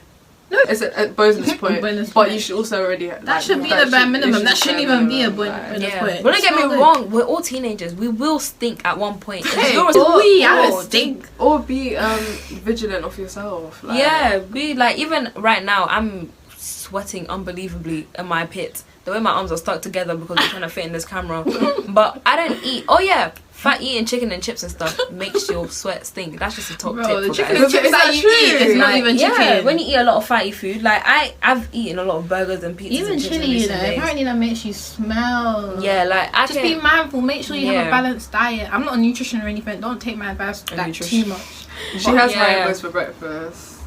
It's a bonus point, Bonus but point. you should also already. That should be the bare minimum. That shouldn't even be a bonus Yeah. point. But don't get me Smell good. wrong, we're all teenagers. We will stink at one point. If Hey, you're a- or- I or- stink. Or be vigilant of yourself. Like, yeah, be like, even right now, I'm sweating unbelievably in my pit. The way my arms are stuck together because I'm trying to fit in this camera. But I don't eat. Oh yeah, fat eating chicken and chips and stuff makes your sweat stink. That's just a top Bro, tip the for chicken guys. and chips Is that that you true? eat is not Like, even yeah, chicken. when you eat a lot of fatty food, like I've eaten a lot of burgers and pizzas Even and chips in chili, you know, recent days. apparently that makes you smell. Yeah, like I Just can be mindful. Make sure you have Yeah. a balanced diet. I'm not a nutrition or anything. Don't take my advice A like nutrition. too much. She But has yeah. Haribos for breakfast.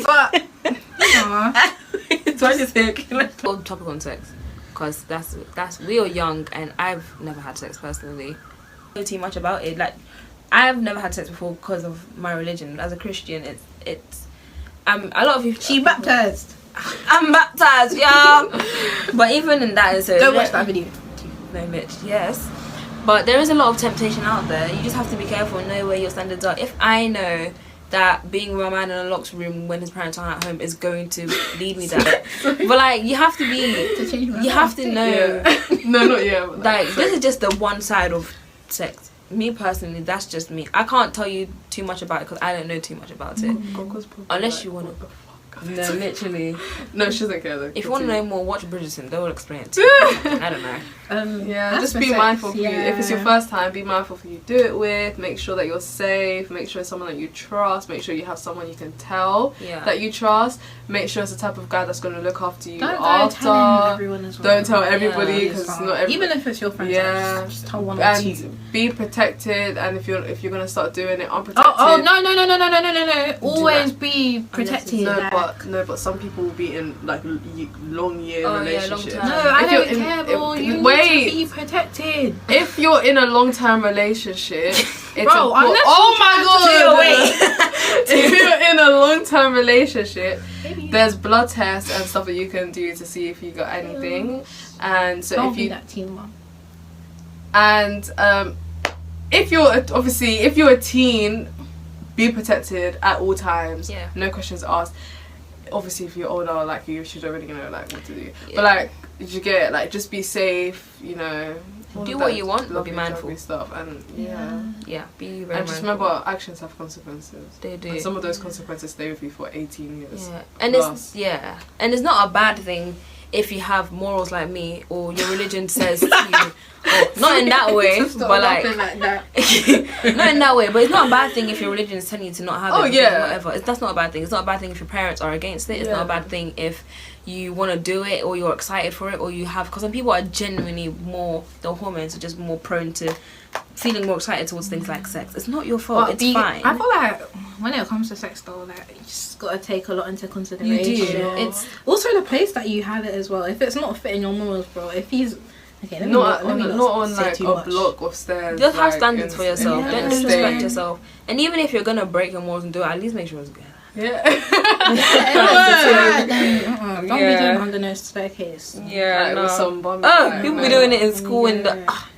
But Aw. So I just think on topic on sex, because that's we are young and I've never had sex personally. I don't know too much about it. Like I've never had sex before because of my religion. As a Christian, it's a lot of people. She baptized. I'm baptized, yeah. But even in that, so Go watch that video. no, Mitch, yes. But there is a lot of temptation out there. You just have to be careful and know where your standards are. If I know that being with a man in a locked room when his parents aren't at home is going to lead me there, but like you have to be, you have to know. Yeah. No, not yet. Like this is just the one side of sex. Me personally, that's just me. I can't tell you too much about it because I don't know too much about it. Unless you want to. No, literally. No, she doesn't care though. If you want to know more, watch Bridgerton. They will explain it to you. I don't know. Yeah, that's just for be sex, mindful. yeah. If it's your first time, be mindful who you do it with. Make sure that you're safe. Make sure it's someone that you trust. Make sure you have someone you can tell that you trust. Make sure it's the type of guy that's going to look after you after. Don't tell everyone as well. Don't tell everybody because not everybody. Even if it's your friends. Yeah, just tell one or two. And be protected. And if you're going to start doing it unprotected. Oh no! Always be protected. No, but some people will be in like long year relationships. Long no, I don't care, bro. You need to be protected. If you're in a long-term relationship, it's bro, oh my god! If you're in a long-term relationship, there's blood tests and stuff that you can do to see if you got anything. And so don't if you be that teen mom. And if you're a teen, be protected at all times. Yeah. No questions asked. Obviously, if you're older, like you should already know like what to do. Yeah. But like, you get it, like just be safe. You know. Do what you want, but be mindful. Stuff and be very mindful. And just remember, actions have consequences. They do. And some of those consequences stay with you for 18 years. Yeah, and it's not a bad thing if you have morals like me or your religion says to you. Not in that way, but like that. not in that way, but it's not a bad thing if your religion is telling you to not have it. Oh yeah, whatever. That's not a bad thing. It's not a bad thing if your parents are against it. It's not a bad thing if you want to do it or you're excited for it or you have, because some people are genuinely more, their hormones are just more prone to feeling more excited towards things like sex. It's not your fault. It's fine. I feel like when it comes to sex though, like you just gotta take a lot into consideration. You do. It's also the place that you have it as well. If it's not fitting your morals, bro. If he's okay, not on like a block of stairs. Just have standards for yourself. Don't disrespect yourself. And even if you're gonna break your morals and do it, at least make sure it's good. Yeah. Don't be doing under no staircase. Yeah, like with some bum. People be doing it in school and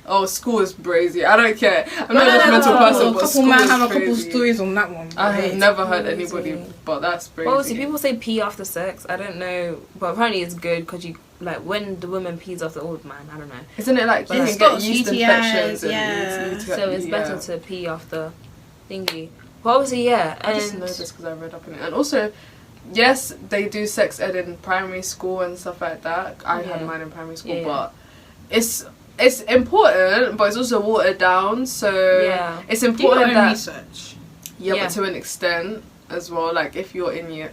oh, school is crazy. I don't care. I'm not a judgmental person, but school is have crazy. A couple stories on that one. I have never heard anybody, but that's crazy. Well, see, people say pee after sex. I don't know, but apparently it's good because you like when the woman pees after the old man. I don't know. Isn't it like you can get yeast infections? So it's better to pee after thingy. But obviously, I just know this because I read up on it. And also, yes, they do sex ed in primary school and stuff like that. I had mine in primary school, but it's important, but it's also watered down. So it's important that research. Yeah, but to an extent as well. Like if you're in year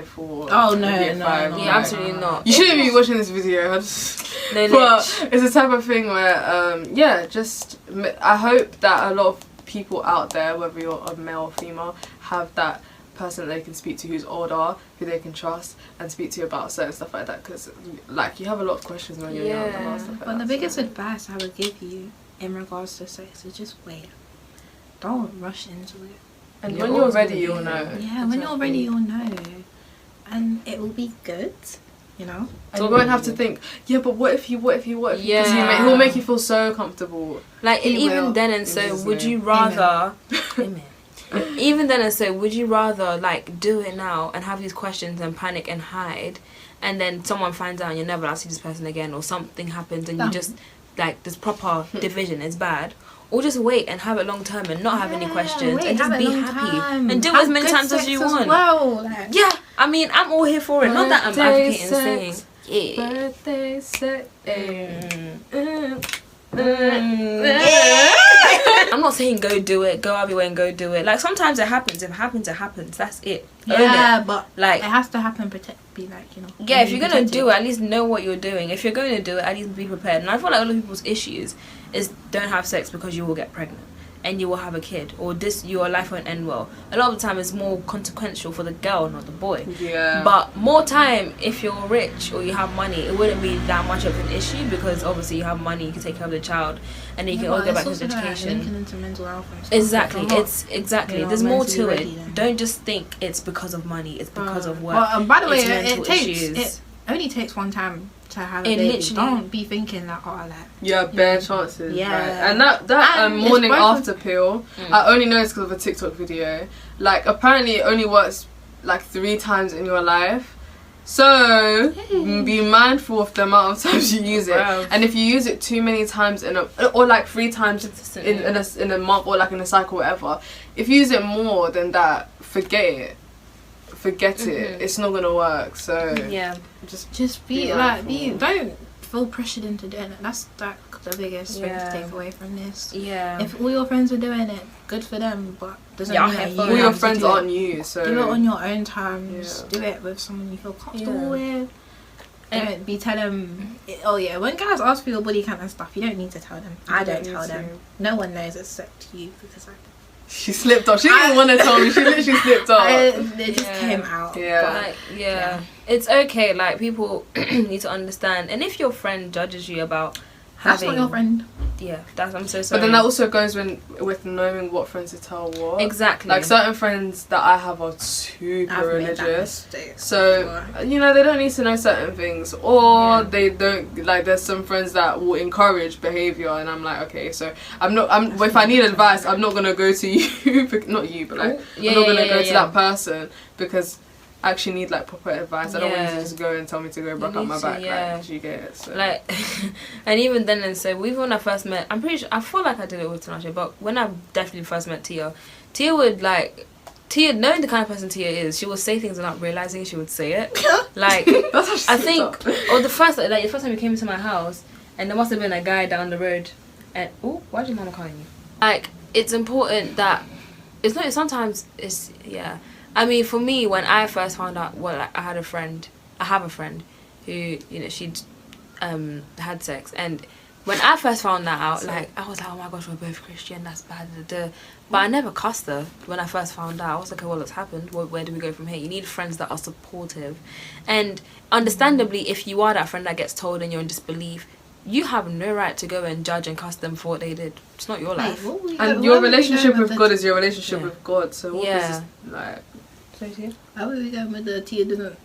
4, oh no, year 5, no, absolutely not. You shouldn't be watching this video. But it's a type of thing where just I hope that a lot of people out there, whether you're a male or female, have that person that they can speak to who's older, who they can trust and speak to about certain stuff like that, because like you have a lot of questions when you're young and stuff like that. But the biggest advice I would give you in regards to sex is just wait. Don't rush into it. And when you're ready, you'll know. Yeah, when you're ready, you'll know. And it will be good, you know? And you won't have to think, but what if? Because he'll make you feel so comfortable. Like, even then and so, would you rather... Amen. Even then and so, would you rather, like, do it now and have these questions and panic and hide, and then someone finds out and you're never allowed to see this person again, or something happens and you just, like, this proper division is bad? Or just wait and have it long term and not have any questions and just be happy and do as many times as you want. Yeah, I mean, I'm all here for it. Not that I'm advocating saying, birthday sex. I'm not saying go do it, go out of your way and go do it. Like sometimes it happens. If it happens, it happens. That's it. Yeah, but like it has to happen. Be like, you know. Yeah, if you're gonna do it, at least know what you're doing. If you're going to do it, at least be prepared. And I feel like a lot of people's issues is don't have sex because you will get pregnant. and you will have a kid, or this your life won't end well. A lot of the time it's more consequential for the girl, not the boy. Yeah. But more time, if you're rich or you have money, it wouldn't be that much of an issue, because obviously you have money, you can take care of the child, and then you can all go back to his education. Linking into mental health and stuff. Exactly, it's exactly. You know, there's more mentally to ready it. then. Don't just think it's because of money. It's because of work. Well, by the way, It's mental issues. it only takes one time to have a It baby. literally- Don't be thinking that, oh, like, Yeah, bare chances. Yeah. Right. And that And it's morning both after pill, I only know it's because of a TikTok video. Like, apparently it only works like 3 times in your life. So be mindful of the amount of times you use it. Wow. And if you use it too many times or like 3 times in a month, or like in a cycle, whatever. If you use it more than that, forget it. It's not gonna work. So Yeah. just be mindful. don't feel pressured into doing it. That's like the biggest thing Yeah. to take away from this. Yeah. If all your friends are doing it, good for them, but doesn't Yeah, mean that okay, you all your have to friends do it. aren't you. So Do it on your own terms. Yeah. Do it with someone you feel comfortable Yeah. with. Don't be tell them. Oh yeah, when guys ask for your body count and stuff, you don't need to tell them. I don't need tell to. them. No one knows except you, because she slipped up. She didn't want to tell me. She literally slipped up. it just Yeah. came out. Yeah. But Like, yeah, it's okay. Like, people need to understand. And if your friend judges you about that's having, not your friend. yeah, I'm so sorry. But then that also goes with knowing what friends to tell what. exactly. Like, certain friends that I have are super I've made that religious. mistake. So, you know, they don't need to know certain things. Or they don't, like, there's some friends that will encourage behaviour. And I'm like, okay, so if I need advice, I'm not going to go to you. Not you, but like, Yeah, I'm not going to yeah, go yeah, to yeah. that person. Because I actually need, like, proper advice. I don't want you Yeah. to just go and tell me to go back up need my to, back. yeah. Like, you get it. So. Like, and even then, and so even when I first met, I'm pretty sure, I feel like I did it with Tinashe, but when I definitely first met Tia would like, knowing the kind of person Tia is, she would say things without realising she would say it. Like, That's how she I slipped think, up. or the first time you came into my house, and there must have been a guy down the road, and, oh, why's your mama calling you? Like, it's important that, it's not, sometimes it's, yeah. I mean, for me, when I first found out, well, like, I have a friend who, you know, she'd had sex, and when I first found that out, like, I was like, oh my gosh, we're both Christian, that's bad, but I never cussed her when I first found out. I was like, okay, well, it's happened, where do we go from here? You need friends that are supportive, and understandably, if you are that friend that gets told and you're in disbelief, you have no right to go and judge and cuss them for what they did. It's not your life. And your relationship with God is your relationship with God. So what Yeah. is this, like... How are we going with the Tia doesn't?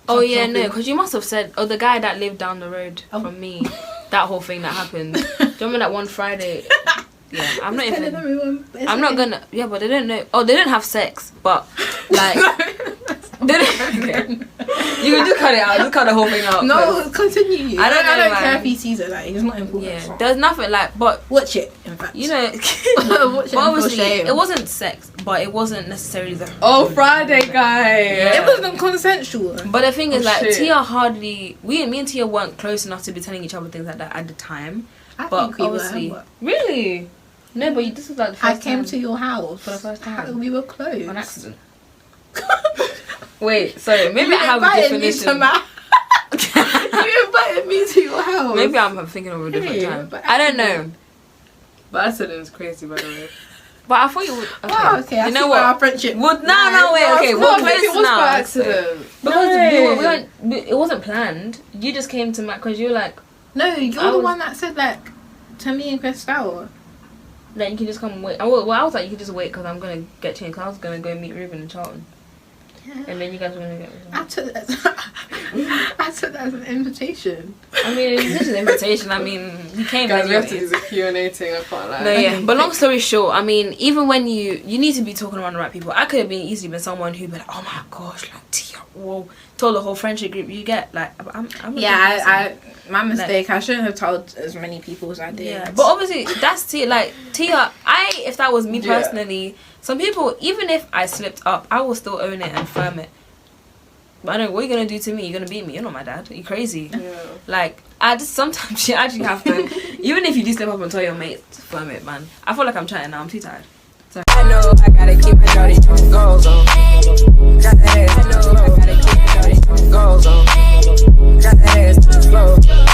Oh Stop yeah, no, talking. because you must have said, the guy that lived down the road from me, that whole thing that happened. Do you remember that one Friday? Yeah, I'm not even. I'm not gonna. Yeah, but they don't know. Oh, they didn't have sex, but like, they didn't. Okay. You can just cut it out. Just cut the whole thing out. No, continue. I don't know, I don't man. care if he sees it. Like, it's not important. Yeah, there's nothing like, but Watch it. In fact, you know, Watch it but and feel obviously shame. it wasn't sex, but it wasn't necessarily the. Oh, Friday guy! Yeah. It wasn't consensual. But the thing is, like, shit. Tia hardly. Me and Tia weren't close enough to be telling each other things like that at the time. I But think we obviously, were. really, no. But this was like the first I came time to your house for the first time. We were close. on accident. Wait, sorry. Maybe I have a definition. You invited me to your house. Maybe I'm thinking of a different Hey, time. but I don't know. But accident is crazy, by the way. But I thought you would. Okay. Wow, okay, I you see know where what? our friendship. Well, no, wait, okay. No, We're maybe it close was now. by accident. Because No. we weren't. It wasn't planned. You just came to my. Because you were like, No, you're I the was- one that said like to me and Crystal. then you can just come and wait. Well, I was like, you can just wait because I'm gonna get changed. Cause I was gonna go meet Ruben and Charlton. And then you guys were gonna get. I took that. I took that as an invitation. I mean, it's just an invitation. I mean, you came. Guys, we have to anyways. do the Q&A thing, I can't lie. No, yeah. Okay. But long story short, I mean, even when you need to be talking around the right people. I could have been easily been someone who'd be like, oh my gosh, like Tia, whoa, told the whole friendship group. You get like, I'm a good person. Yeah, my mistake. I shouldn't have told as many people as I did. Yeah, but obviously that's Tia. Like Tia, if that was me Yeah. personally, some people, even if I slipped up, I will still own it and firm it. But I know what you're gonna do to me. You're gonna beat me. You're not my dad. Are you crazy? Yeah. Like I just sometimes you actually have to. Even if you do slip up and tell your mate, firm it, man. I feel like I'm chatting now. I'm too tired. I know I gotta keep my shorty goals on. Got the ass, I know I gotta keep my shorty goals on. Got the ass to the floor.